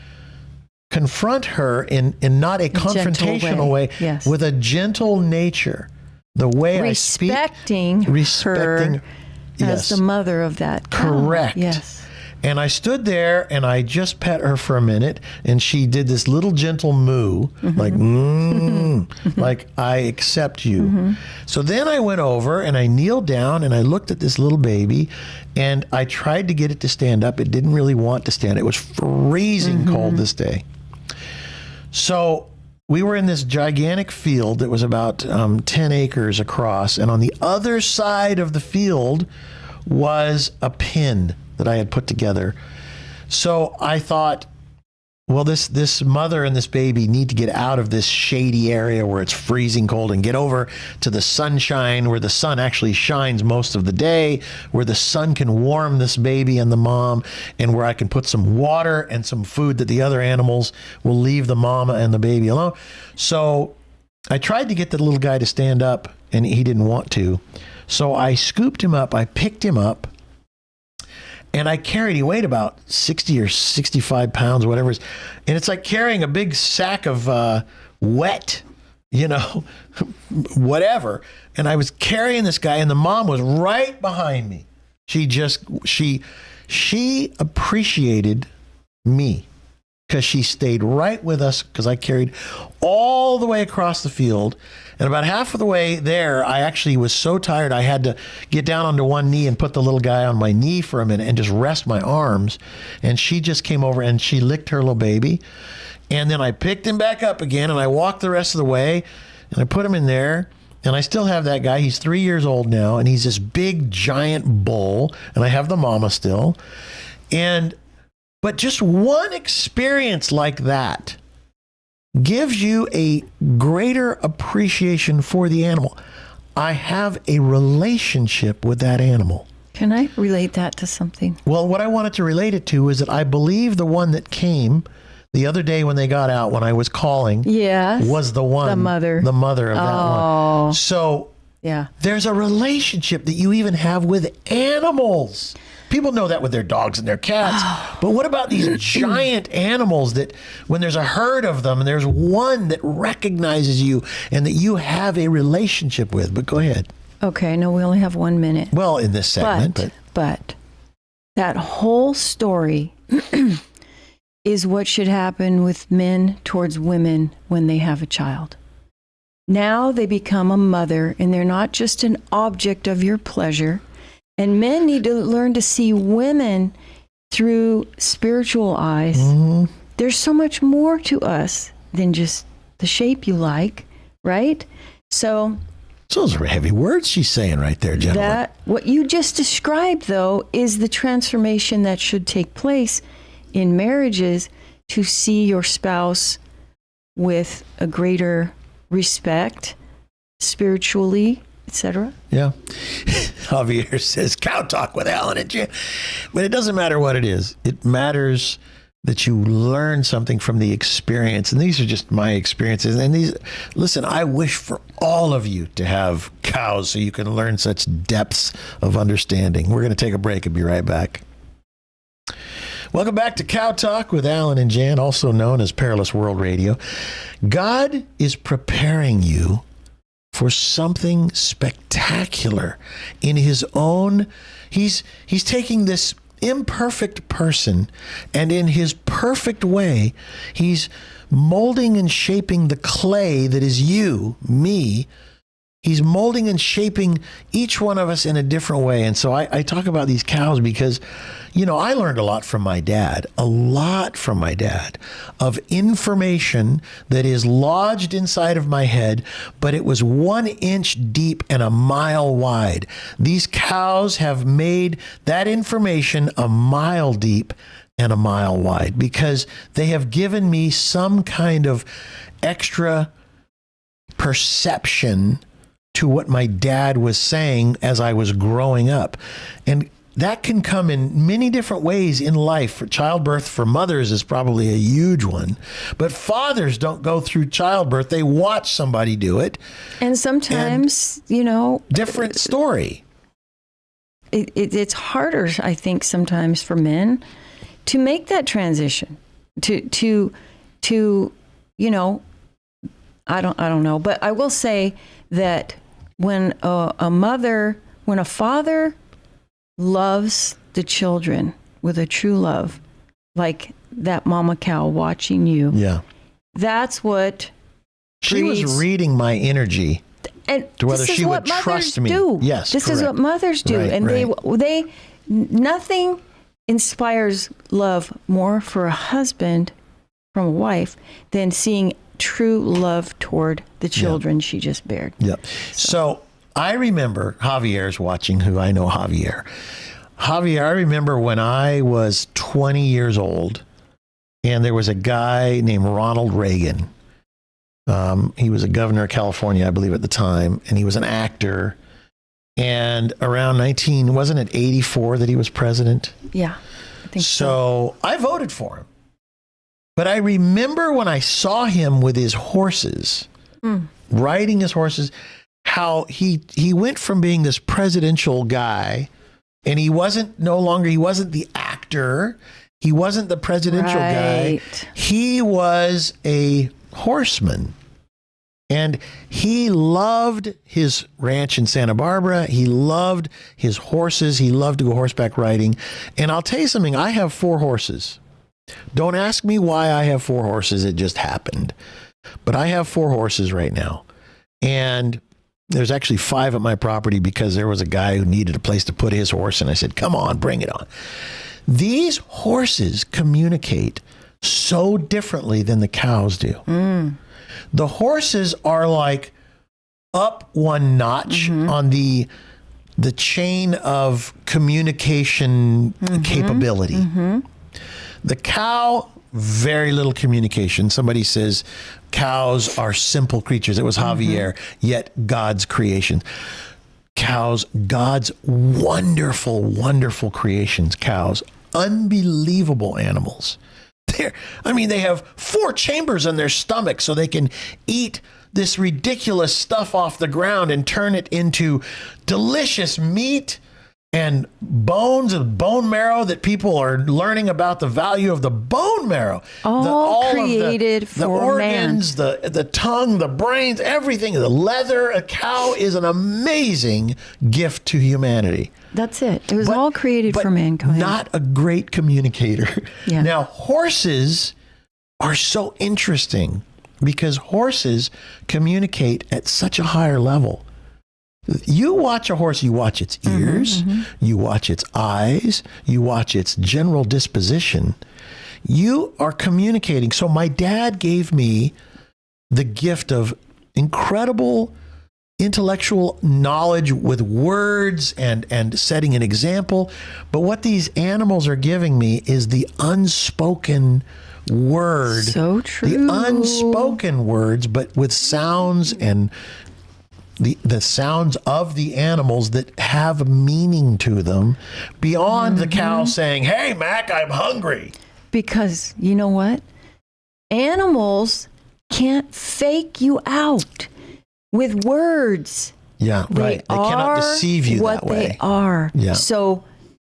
confront her in not a confrontational way, yes, with a gentle nature. The way respecting I speak, her yes, as the mother of that cow. Correct. Yes. And I stood there and I just pet her for a minute, and she did this little gentle moo, like, like, I accept you. So then I went over and I kneeled down and I looked at this little baby, and I tried to get it to stand up. It didn't really want to stand. It was freezing cold this day. So we were in this gigantic field that was about 10 acres across, and on the other side of the field was a pen that I had put together. So I thought, well, this mother and this baby need to get out of this shady area where it's freezing cold and get over to the sunshine, where the sun actually shines most of the day, where the sun can warm this baby and the mom, and where I can put some water and some food that the other animals will leave the mama and the baby alone. So I tried to get the little guy to stand up, and he didn't want to. So I scooped him up, I picked him up, and he weighed about 60 or 65 pounds, whatever it is. And it's like carrying a big sack of wet, whatever. And I was carrying this guy, and the mom was right behind me. She appreciated me because she stayed right with us, because I carried all the way across the field. And about half of the way there, I actually was so tired, I had to get down onto one knee and put the little guy on my knee for a minute and just rest my arms. And she just came over and she licked her little baby. And then I picked him back up again, and I walked the rest of the way, and I put him in there. And I still have that guy. He's 3 years old now, and he's this big, giant bull. And I have the mama still. But just one experience like that gives you a greater appreciation for the animal. I have a relationship with that animal. Can I relate that to something? Well, what I wanted to relate it to is that I believe the one that came the other day when they got out, when I was calling, was the one, the mother of that one. So there's a relationship that you even have with animals. People know that with their dogs and their cats. But what about these giant animals that when there's a herd of them and there's one that recognizes you and that you have a relationship with? But go ahead. Okay, no, we only have 1 minute. Well, in this segment. But that whole story is what should happen with men towards women when they have a child. Now they become a mother, and they're not just an object of your pleasure. And men need to learn to see women through spiritual eyes. There's so much more to us than just the shape you like, right? So those are heavy words she's saying right there, gentlemen. What you just described, though, is the transformation that should take place in marriages, to see your spouse with a greater respect, spiritually, etc. Yeah. Javier says, cow talk with Alan and Jan. But it doesn't matter what it is. It matters that you learn something from the experience. And these are just my experiences. And listen, I wish for all of you to have cows so you can learn such depths of understanding. We're going to take a break and be right back. Welcome back to Cow Talk with Alan and Jan, also known as Perilous World Radio. God is preparing you for something spectacular in his own. He's taking this imperfect person, and in his perfect way, he's molding and shaping the clay that is you, me. He's molding and shaping each one of us in a different way. And so I talk about these cows because, I learned a lot from my dad of information that is lodged inside of my head, but it was 1 inch deep and a mile wide. These cows have made that information a mile deep and a mile wide because they have given me some kind of extra perception to what my dad was saying as I was growing up. And that can come in many different ways in life. For childbirth for mothers is probably a huge one, but fathers don't go through childbirth. They watch somebody do it. And sometimes, different story. It's harder, I think, sometimes for men to make that transition to I don't know, but I will say that when when a father loves the children with a true love, like that mama cow watching you, that's what she was reading my energy, and to whether she would trust me. Yes, this is what mothers do, right, and right. they nothing inspires love more for a husband from a wife than seeing true love toward the children she just bared. Yep. So I remember Javier's watching, who I know Javier. Javier, I remember when I was 20 years old, and there was a guy named Ronald Reagan. He was a governor of California, I believe, at the time, and he was an actor. And around wasn't it 84 that he was president? Yeah, I think so. I voted for him. But I remember when I saw him with his horses, riding his horses, how he went from being this presidential guy, and he wasn't the actor, he wasn't the presidential guy. He was a horseman. And he loved his ranch in Santa Barbara. He loved his horses. He loved to go horseback riding. And I'll tell you something, I have 4 horses. Don't ask me why I have 4 horses. It just happened. But I have 4 horses right now. And there's actually 5 at my property because there was a guy who needed a place to put his horse. And I said, come on, bring it on. These horses communicate so differently than the cows do. The horses are like up one notch on the chain of communication capability. The cow, very little communication. Somebody says cows are simple creatures. It was Javier, yet God's creation. Cows, God's wonderful, wonderful creations. Cows, unbelievable animals. They have 4 chambers in their stomach so they can eat this ridiculous stuff off the ground and turn it into delicious meat and bones and bone marrow that people are learning about the value of the bone marrow. All created of the for organs, man. The tongue, the brains, everything, the leather. A cow is an amazing gift to humanity. That's it. It was all created for mankind. Not a great communicator. Yeah. Now, horses are so interesting because horses communicate at such a higher level. You watch a horse, you watch its ears, you watch its eyes, you watch its general disposition. You are communicating. So my dad gave me the gift of incredible intellectual knowledge with words and setting an example. But what these animals are giving me is the unspoken word. So true. The unspoken words, but with sounds and the sounds of the animals that have meaning to them beyond the cow saying, "Hey, Mac, I'm hungry." Because you know what? Animals can't fake you out with words. Yeah, right. They cannot deceive you what that way. they are. Yeah. So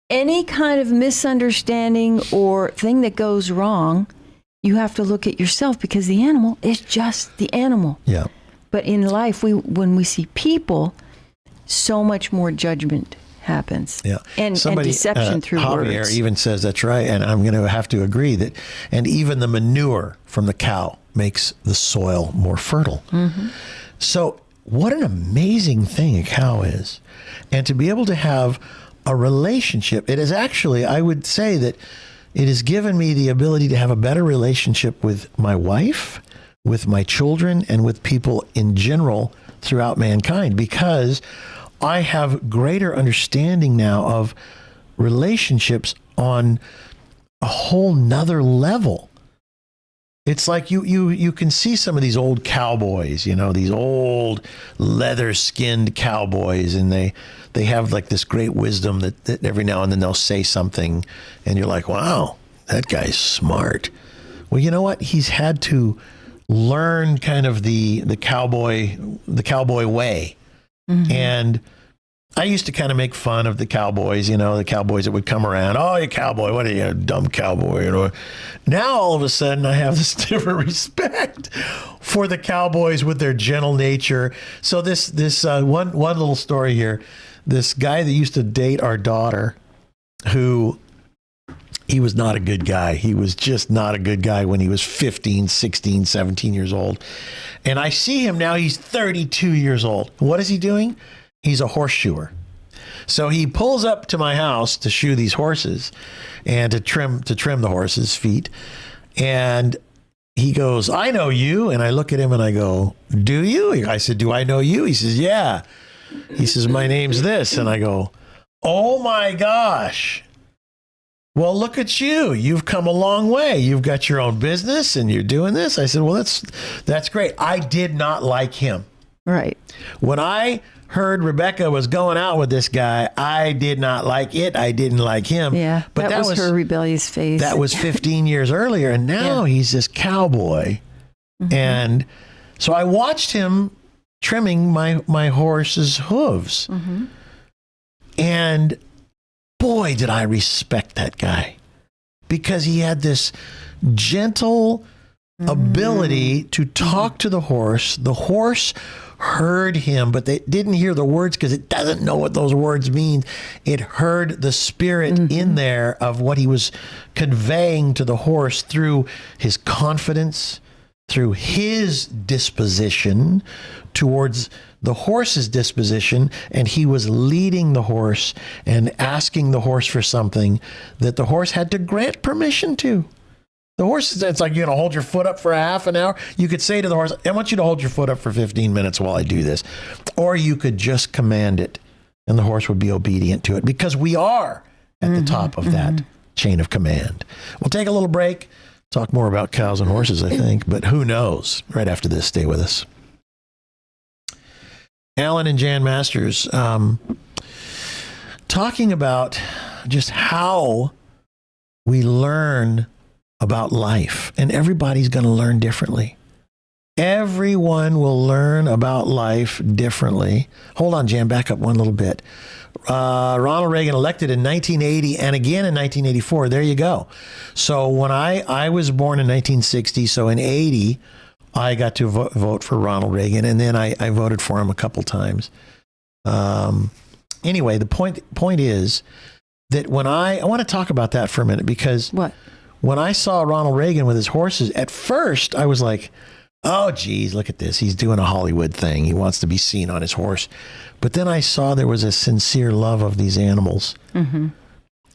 any kind of misunderstanding or thing that goes wrong, you have to look at yourself, because the animal is just the animal. Yeah. But in life, when we see people, so much more judgment happens. Yeah. And deception through Javier words. even says that's right. And I'm going to have to agree that, and even the manure from the cow makes the soil more fertile. Mm-hmm. So what an amazing thing a cow is. And to be able to have a relationship, it is actually, I would say that it has given me the ability to have a better relationship with my wife, with my children, and with people in general throughout mankind, because I have greater understanding now of relationships on a whole nother level. It's like you can see some of these old cowboys, these old leather-skinned cowboys, and they have like this great wisdom that every now and then they'll say something, and you're like, wow, that guy's smart. Well, you know what? He's had to learn kind of the cowboy way. Mm-hmm. And I used to kind of make fun of the cowboys, the cowboys that would come around. Oh, you cowboy, what are you, a dumb cowboy? Now, all of a sudden, I have this different respect for the cowboys with their gentle nature. So this one little story here, this guy that used to date our daughter, he was not a good guy. He was just not a good guy when he was 15, 16, 17 years old. And I see him now, he's 32 years old. What is he doing? He's a horseshoer. So he pulls up to my house to shoe these horses and to trim the horses' feet. And he goes, I know you. And I look at him and I go, do you? I said, do I know you? He says, yeah. He says, my name's this. And I go, oh my gosh. Well, look at you. You've come a long way. You've got your own business and you're doing this. I said, well, that's great. I did not like him. Right. When I heard Rebecca was going out with this guy, I did not like it. I didn't like him. Yeah, but that was her rebellious phase. That was 15 years earlier. And now he's this cowboy. Mm-hmm. And so I watched him trimming my horse's hooves. Mm-hmm. And boy, did I respect that guy, because he had this gentle ability to talk to the horse. The horse heard him, but they didn't hear the words because it doesn't know what those words mean. It heard the spirit in there of what he was conveying to the horse through his confidence, through his disposition towards the horse's disposition, and he was leading the horse and asking the horse for something that the horse had to grant permission to. The horse, it's like, you're going to hold your foot up for a half an hour. You could say to the horse, I want you to hold your foot up for 15 minutes while I do this. Or you could just command it, and the horse would be obedient to it, because we are at the top of that chain of command. We'll take a little break, talk more about cows and horses, I think, but who knows? Right after this, stay with us. Alan and Jan Masters, talking about just how we learn about life, and everybody's going to learn differently. Everyone will learn about life differently. Hold on, Jan, back up one little bit. Ronald Reagan elected in 1980 and again in 1984. There you go. So when I was born in 1960, so in 80, I got to vote for Ronald Reagan, and then I voted for him a couple times. Anyway, the point is that when I want to talk about that for a minute, because when I saw Ronald Reagan with his horses, at first I was like, oh, geez, look at this. He's doing a Hollywood thing. He wants to be seen on his horse. But then I saw there was a sincere love of these animals. Mm-hmm.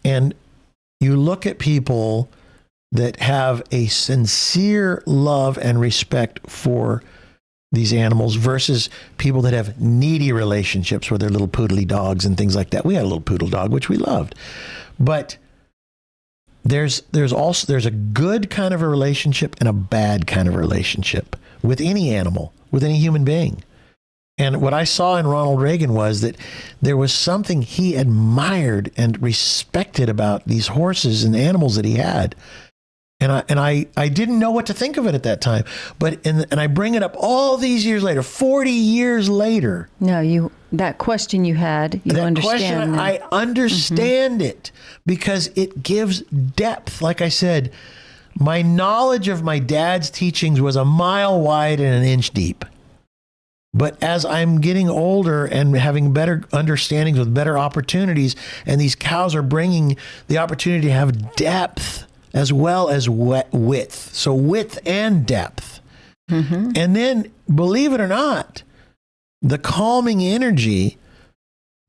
And you look at people that have a sincere love and respect for these animals versus people that have needy relationships with their little poodly dogs and things like that. We had a little poodle dog, which we loved. But there's a good kind of a relationship and a bad kind of a relationship with any animal, with any human being. And what I saw in Ronald Reagan was that there was something he admired and respected about these horses and animals that he had. And I didn't know what to think of it at that time. But and I bring it up all these years later, 40 years later. No, that question you had, you That understand. question, I understand it because it gives depth. Like I said, my knowledge of my dad's teachings was a mile wide and an inch deep. But as I'm getting older and having better understandings with better opportunities, and these cows are bringing the opportunity to have depth as well as width. So width and depth. And then, believe it or not, the calming energy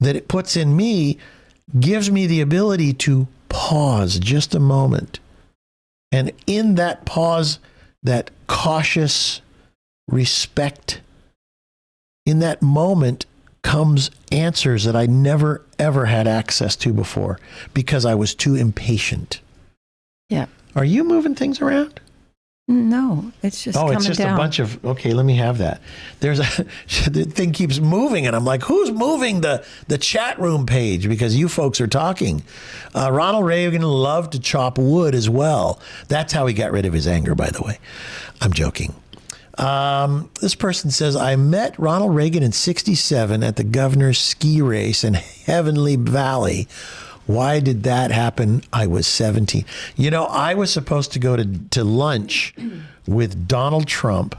that it puts in me gives me the ability to pause just a moment. And in that pause, that cautious respect, in that moment comes answers that I never, ever had access to before because I was too impatient. Yeah. Are you moving things around? No, it's just coming it's just down. a bunch of, okay, let me have that. The thing keeps moving and I'm like, who's moving the chat room page? Because you folks are talking. Ronald Reagan loved to chop wood as well. That's how he got rid of his anger, by the way. I'm joking. This person says, I met Ronald Reagan in 1967 at the governor's ski race in Heavenly Valley. Why did that happen? I was 17. You know, I was supposed to go to lunch with Donald Trump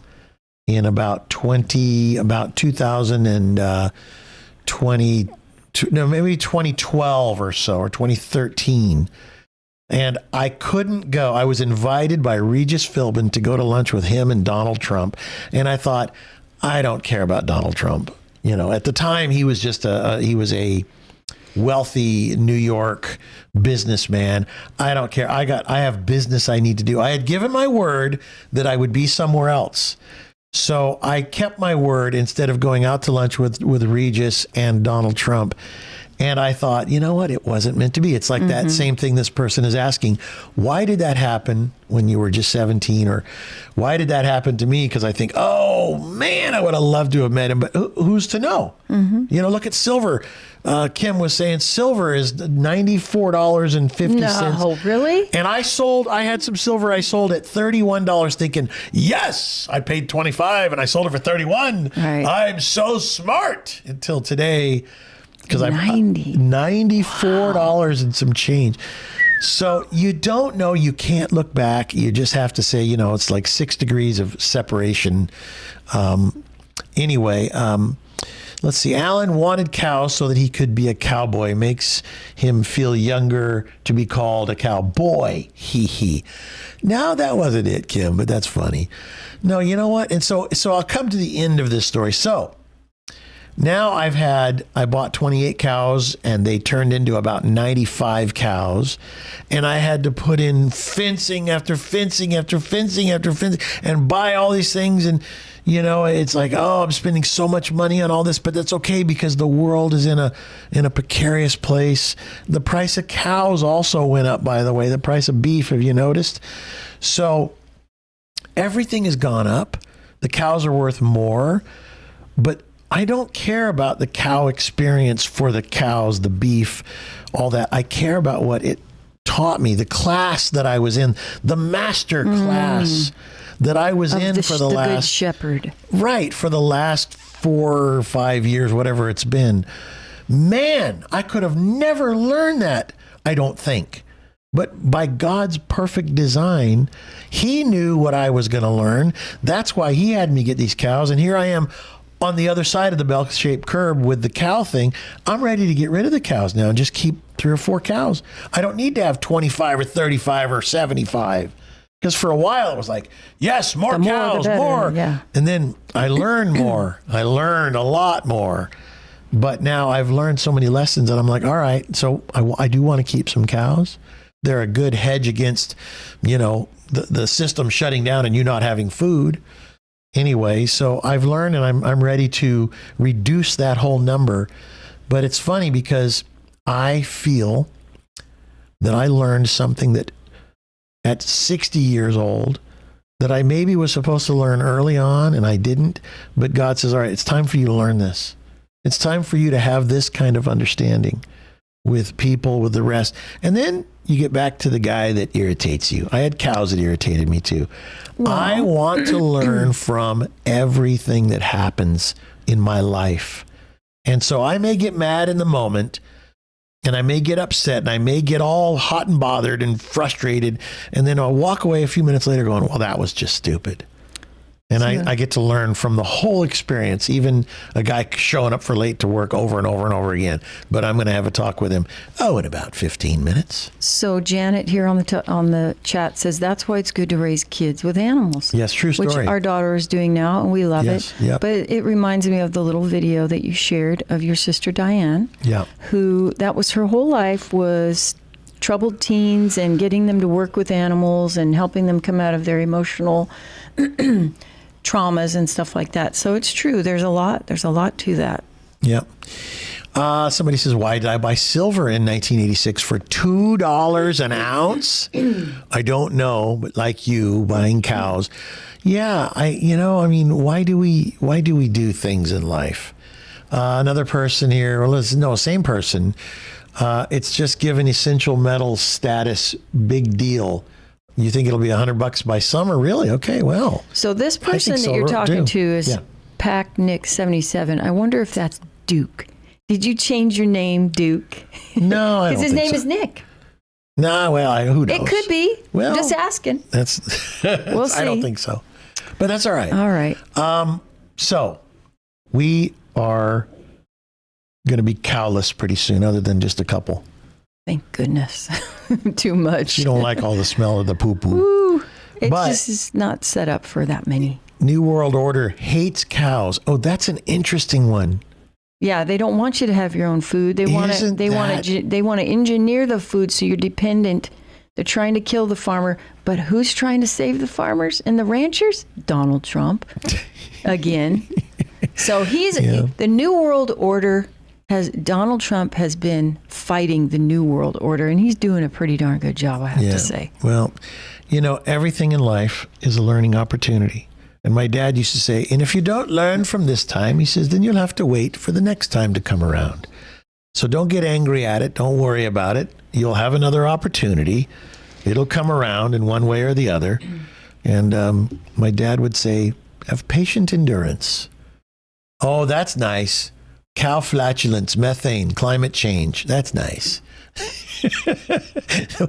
in about 2020, maybe 2012 or so, or 2013. And I couldn't go. I was invited by Regis Philbin to go to lunch with him and Donald Trump. And I thought, I don't care about Donald Trump. You know, at the time he was just he was a wealthy New York businessman. I don't care. I have business I need to do. I had given my word that I would be somewhere else. So I kept my word instead of going out to lunch with Regis and Donald Trump. And I thought, you know what? It wasn't meant to be. It's like that same thing this person is asking. Why did that happen when you were just 17? Or why did that happen to me? Because I think, oh, man, I would have loved to have met him. But who's to know? You know, look at silver. Kim was saying silver is $94.50. No, really? And I had some silver I sold at $31 thinking, yes, I paid $25 and I sold it for $31. Right. I'm so smart until today. Because I'm $94 and some change. So you don't know, you can't look back. You just have to say, you know, it's like 6 degrees of separation. Anyway, let's see. Alan wanted cows so that he could be a cowboy. Makes him feel younger to be called a cowboy. Hee. Now that wasn't it, Kim, but that's funny. No, you know what? And so I'll come to the end of this story. So now I bought 28 cows and they turned into about 95 cows. And I had to put in fencing after fencing after fencing after fencing and buy all these things. And, you know, it's like, oh, I'm spending so much money on all this, but that's okay because the world is in a precarious place. The price of cows also went up, by the way, the price of beef. Have you noticed? So everything has gone up. The cows are worth more, but I don't care about the cow experience for the cows, the beef, all that. I care about what it taught me, the class that I was in, the master class that I was in for the last... Good Shepherd. Right, for the last 4 or 5 years, whatever it's been. Man, I could have never learned that, I don't think. But by God's perfect design, he knew what I was going to learn. That's why he had me get these cows. And here I am on the other side of the bell-shaped curve with the cow thing. I'm ready to get rid of the cows now and just keep 3 or 4 cows. I don't need to have 25 or 35 or 75. Because for a while it was like, yes, more cows, more. Yeah. And then I learned more. I learned a lot more. But now I've learned so many lessons that I'm like, all right, so I do want to keep some cows. They're a good hedge against, you know, the system shutting down and you not having food. Anyway, so I've learned and I'm ready to reduce that whole number. But it's funny because I feel that I learned something that at 60 years old that I maybe was supposed to learn early on and I didn't. But God says, all right, it's time for you to learn this. It's time for you to have this kind of understanding. with people, with the rest. And then you get back to the guy that irritates you. I had cows that irritated me too. I want to learn from everything that happens in my life. And so I may get mad in the moment, and I may get upset, and I may get all hot and bothered and frustrated. And then I'll walk away a few minutes later going, well, that was just stupid. And I get to learn from the whole experience, even a guy showing up for late to work over and over and over again. But I'm going to have a talk with him, in about 15 minutes. So Janet here on the chat says that's why it's good to raise kids with animals. Yes, true story. Which our daughter is doing now, and we love it. Yep. But it reminds me of the little video that you shared of your sister Diane, who that was her whole life was troubled teens and getting them to work with animals and helping them come out of their emotional traumas and stuff like that. So it's true. There's a lot to that. Yep. Somebody says, why did I buy silver in 1986 for $2 an ounce? I don't know, but like you buying cows. Yeah. Why do we do things in life? Another person here, same person. It's just given essential metal status, big deal. You think it'll be $100 by summer? Really? Okay, well. So this person that you're talking to is Pac Nick 77. I wonder if that's Duke. Did you change your name, Duke? No, I don't Because his think name so. is Nick. No, well, who knows? It could be. Well, I'm just asking. We'll see. I don't think so. But that's all right. All right. So we are going to be cowless pretty soon, other than just a couple. Thank goodness. Too much. You don't like all the smell of the poo-poo. Ooh, it But just is not set up for that many. New World Order hates cows. Oh, that's an interesting one. Yeah, they don't want you to have your own food. They want to engineer the food so you're dependent. They're trying to kill the farmer, but who's trying to save the farmers and the ranchers? Donald Trump. Again. So the New World Order Donald Trump has been fighting the New World Order, and he's doing a pretty darn good job, I have to say. Well, everything in life is a learning opportunity. And my dad used to say, and if you don't learn from this time, he says, then you'll have to wait for the next time to come around. So don't get angry at it. Don't worry about it. You'll have another opportunity. It'll come around in one way or the other. And my dad would say, have patient endurance. Oh, that's nice. Cow flatulence, methane, climate change. That's nice.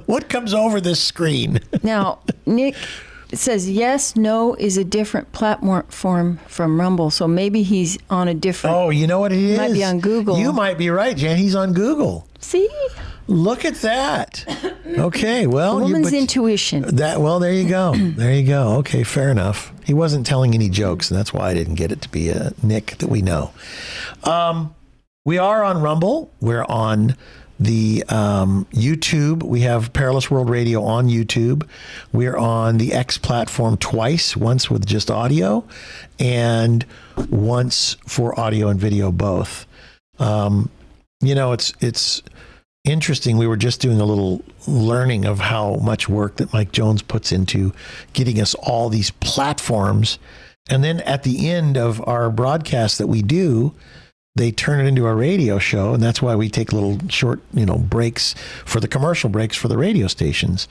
What comes over this screen? Now, Nick says, yes, no is a different platform from Rumble. So maybe he's on a different... Oh, you know what he is? Might be on Google. You might be right, Jan. He's on Google. See? Look at that. Okay, well... Woman's intuition. There you go. There you go. Okay, fair enough. He wasn't telling any jokes, and that's why I didn't get it to be a Nick that we know. We are on Rumble. We're on the YouTube. We have Perilous World Radio on YouTube. We're on the X platform twice, once with just audio and once for audio and video both. It's interesting. We were just doing a little learning of how much work that Mike Jones puts into getting us all these platforms. And then at the end of our broadcast that we do, they turn it into a radio show, and that's why we take little short, breaks for the commercial breaks for the radio stations.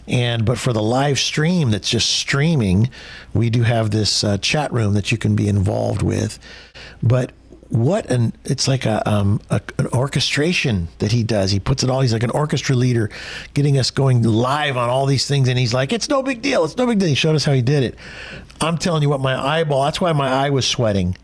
But for the live stream that's just streaming, we do have this chat room that you can be involved with. But it's like an orchestration that he does. He puts it all, he's like an orchestra leader getting us going live on all these things. And he's like, it's no big deal. It's no big deal. He showed us how he did it. I'm telling you what, that's why my eye was sweating.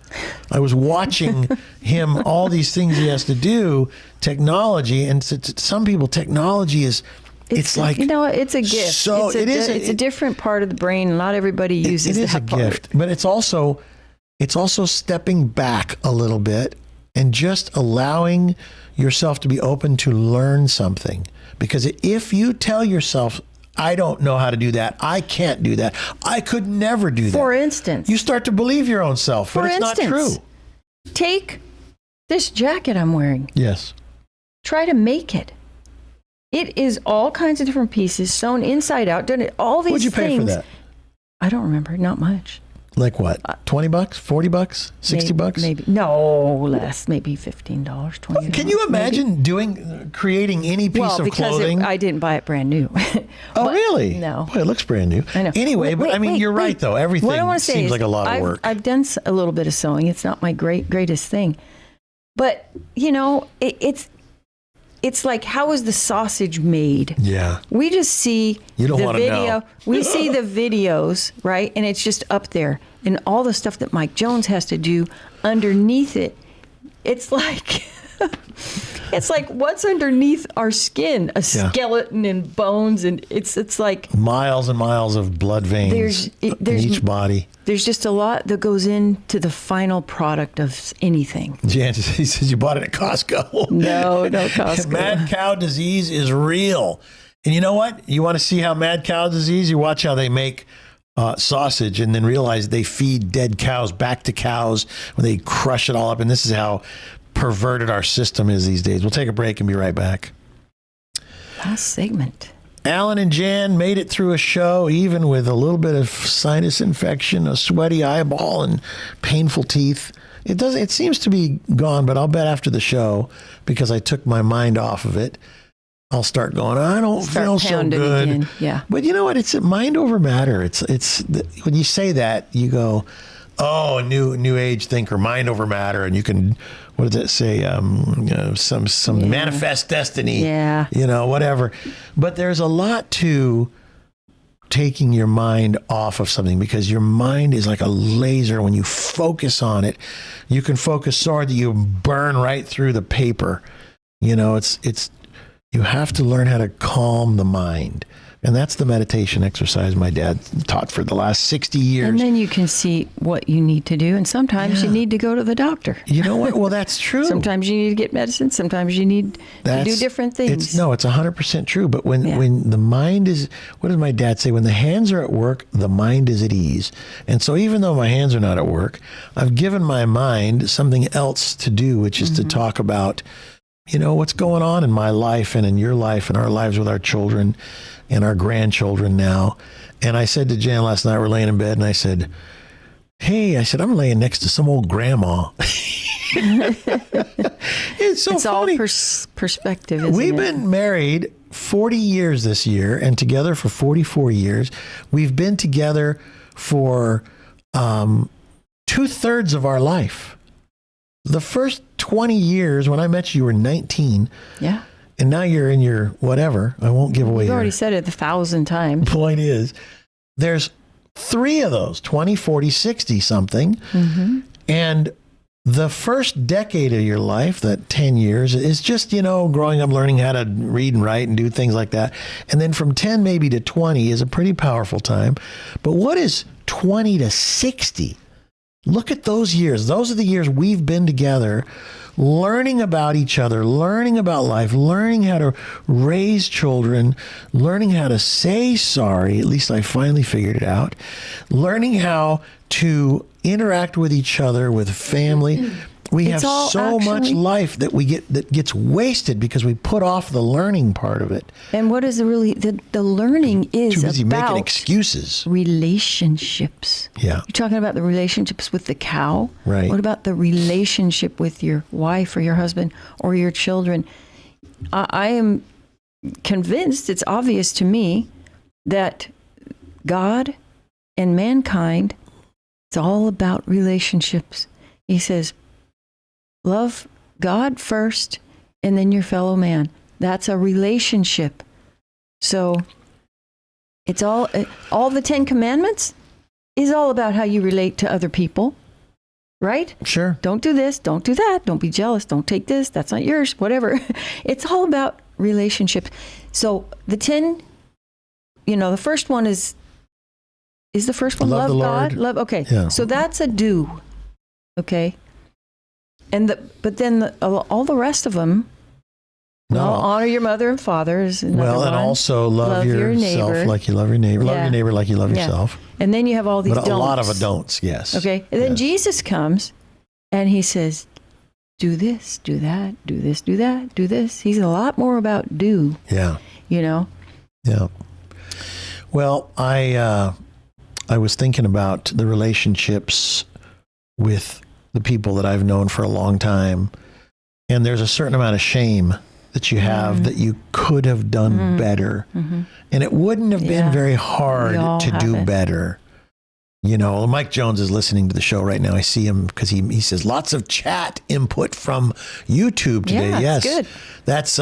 I was watching him, all these things he has to do, technology. And to some people, technology is, it's like, it's a gift. So it's a different part of the brain. Not everybody uses that part. It is a gift, but it's also stepping back a little bit and just allowing yourself to be open to learn something. Because if you tell yourself, I don't know how to do that, I can't do that, I could never do that. For instance. You start to believe your own self, but it's not true. Take this jacket I'm wearing. Yes. Try to make it. It is all kinds of different pieces sewn inside out. Done it. All these things. What'd you pay for that? I don't remember. Not much. Like what? $20, $40, $60? Maybe no less. Maybe $15, $20. Can you imagine creating any piece of clothing? I didn't buy it brand new. Oh, really? No. Boy, it looks brand new. I know. Anyway, but I mean, you're right though. Everything what I want to say seems is like a lot of work. I've done a little bit of sewing. It's not my greatest thing, but it's like, how is the sausage made? Yeah. We just see You don't the wanna video. know. We see the videos, right? And it's just up there. And all the stuff that Mike Jones has to do underneath it, it's like what's underneath our skin? A skeleton and bones, and it's like miles and miles of blood veins in each body. There's just a lot that goes into the final product of anything. Jan, he says you bought it at Costco. No Costco. Mad cow disease is real. And you know what? You want to see how mad cow disease? You watch how they make sausage and then realize they feed dead cows back to cows when they crush it all up. And this is how perverted our system is these days. We'll take a break and be right back. Last segment. Alan and Jan made it through a show, even with a little bit of sinus infection, a sweaty eyeball, and painful teeth. It seems to be gone, but I'll bet after the show, because I took my mind off of it, I'll start going, I don't feel so good. Again. Yeah. But you know what? It's mind over matter. It's when you say that, you go, oh, new age thinker, mind over matter, and you can, what does it say? Some manifest destiny. Yeah. Whatever. But there's a lot to taking your mind off of something, because your mind is like a laser. When you focus on it, you can focus so hard that you burn right through the paper. You have to learn how to calm the mind. And that's the meditation exercise my dad taught for the last 60 years. And then you can see what you need to do. And sometimes you need to go to the doctor. You know what? Well, that's true. Sometimes you need to get medicine. Sometimes you need to do different things. It's 100% true. But when the mind is, what does my dad say? When the hands are at work, the mind is at ease. And so even though my hands are not at work, I've given my mind something else to do, which is to talk about, what's going on in my life and in your life and our lives with our children and our grandchildren now. And I said to Jan last night, we're laying in bed, and I said, I'm laying next to some old grandma. It's so funny. All perspective, isn't We've it? been married 40 years this year and together for 44 years. We've been together for 2/3 of our life. The first 20 years, when I met you were 19. Yeah. And now you're in your whatever. I won't give away. You've already said it 1,000 times. Point is, there's 3 of those, 20, 40, 60 something. Mm-hmm. And the first decade of your life, that 10 years, is just, growing up, learning how to read and write and do things like that. And then from 10 maybe to 20 is a pretty powerful time. But what is 20 to 60? Look at those years. Those are the years we've been together, learning about each other, learning about life, learning how to raise children, learning how to say sorry. At least I finally figured it out. Learning how to interact with each other, with family. We have so much life that gets wasted because we put off the learning part of it. And what is the learning is Too busy about making excuses. Relationships. Yeah. You're talking about the relationships with the cow. Right. What about the relationship with your wife or your husband or your children? I am convinced, it's obvious to me, that God and mankind, it's all about relationships. He says, love God first and then your fellow man. That's a relationship. So it's all the 10 Commandments is all about how you relate to other people, right? Sure. Don't do this, don't do that, don't be jealous, don't take this, that's not yours, whatever. It's all about relationships. So the 10, the first one is the first one Love the God, Lord. okay. Yeah. So that's a do. Okay. But then all the rest of them, honor your mother and father is another one. And also love yourself neighbor. like you love your neighbor. Love your neighbor like you love yourself. And then you have all these But don'ts. a lot of don'ts, yes. Okay. And then Jesus comes and he says, do this, do that, do this, do that, do this. He's a lot more about do. Yeah. Yeah. Yeah. Well, I I was thinking about the relationships with the people that I've known for a long time. And there's a certain amount of shame that you have that you could have done better. And it wouldn't have been very hard to do better. You know, Mike Jones is listening to the show right now. I see him because he says lots of chat input from YouTube today. Yeah, yes, good. That's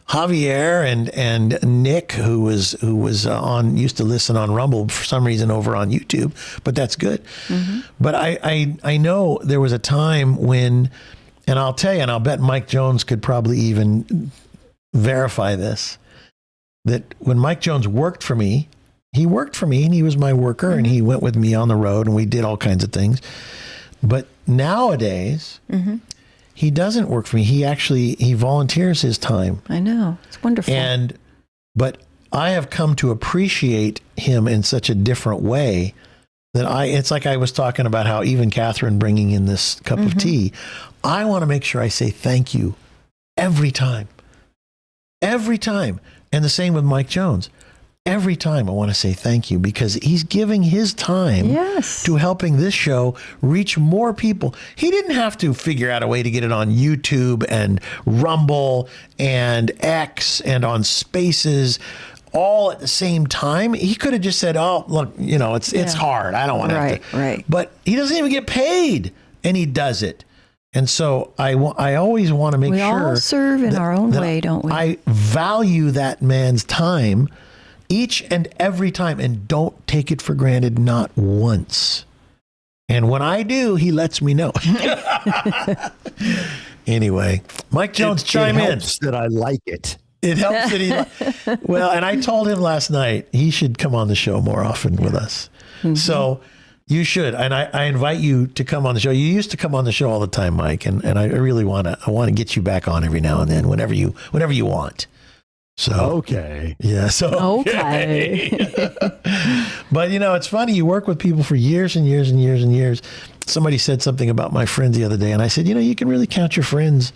Javier and Nick, who was on, used to listen on Rumble for some reason over on YouTube, but that's good. But I know there was a time when, and I'll tell you, and I'll bet Mike Jones could probably even verify this, that when Mike Jones worked for me, he worked for me and he was my worker and he went with me on the road and we did all kinds of things. But nowadays, he doesn't work for me. He volunteers his time. I know. It's wonderful. But I have come to appreciate him in such a different way that it's like I was talking about how even Catherine bringing in this cup of tea, I want to make sure I say thank you every time. Every time. And the same with Mike Jones. Every time I want to say thank you because he's giving his time to helping this show reach more people. He didn't have to figure out a way to get it on YouTube and Rumble and X and on Spaces all at the same time. He could have just said, oh, look, you know, it's hard. I don't want to have to. Right. But he doesn't even get paid and he does it. And so I always want to make sure. We all serve in our own way, don't we? I value that man's time each and every time, and don't take it for granted, not once. And when I do, he lets me know. Anyway, Mike Jones, chime in. It helps that I like it. It helps that well, and I told him last night he should come on the show more often with us. So you should, and I invite you to come on the show. You used to come on the show all the time, Mike, and I really want to get you back on every now and then, whenever you want. So okay. Yeah. So okay. But you know, it's funny. You work with people for years and years and years and years. Somebody said something about my friends the other day, and I said, you know, you can really count your friends.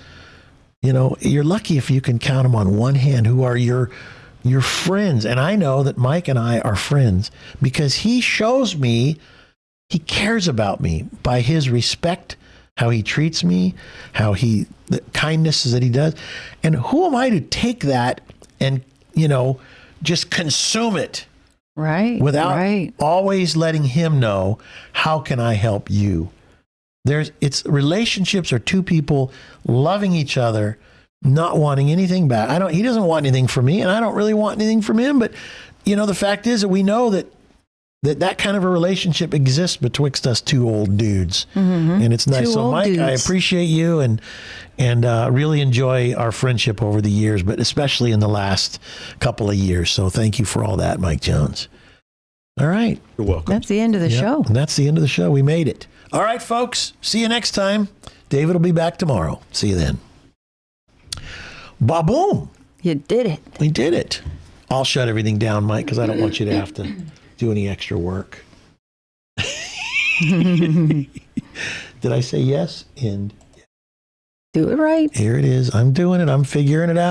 You know, you're lucky if you can count them on one hand who are your friends. And I know that Mike and I are friends because he shows me he cares about me by his respect, how he treats me, the kindnesses that he does. And who am I to take that and, you know, just consume it without always letting him know, how can I help you? Relationships are two people loving each other, not wanting anything back. He doesn't want anything from me and I don't really want anything from him. But, you know, the fact is that we know that kind of a relationship exists betwixt us two old dudes. And it's nice. So Mike, I appreciate you and really enjoy our friendship over the years, but especially in the last couple of years. So thank you for all that, Mike Jones. All right. You're welcome. That's the end of the show. And that's the end of the show. We made it. All right, folks. See you next time. David will be back tomorrow. See you then. Ba-boom. You did it. We did it. I'll shut everything down, Mike, because I don't want you to have to do any extra work. Did I say yes? And do it right. Here it is. I'm doing it. I'm figuring it out.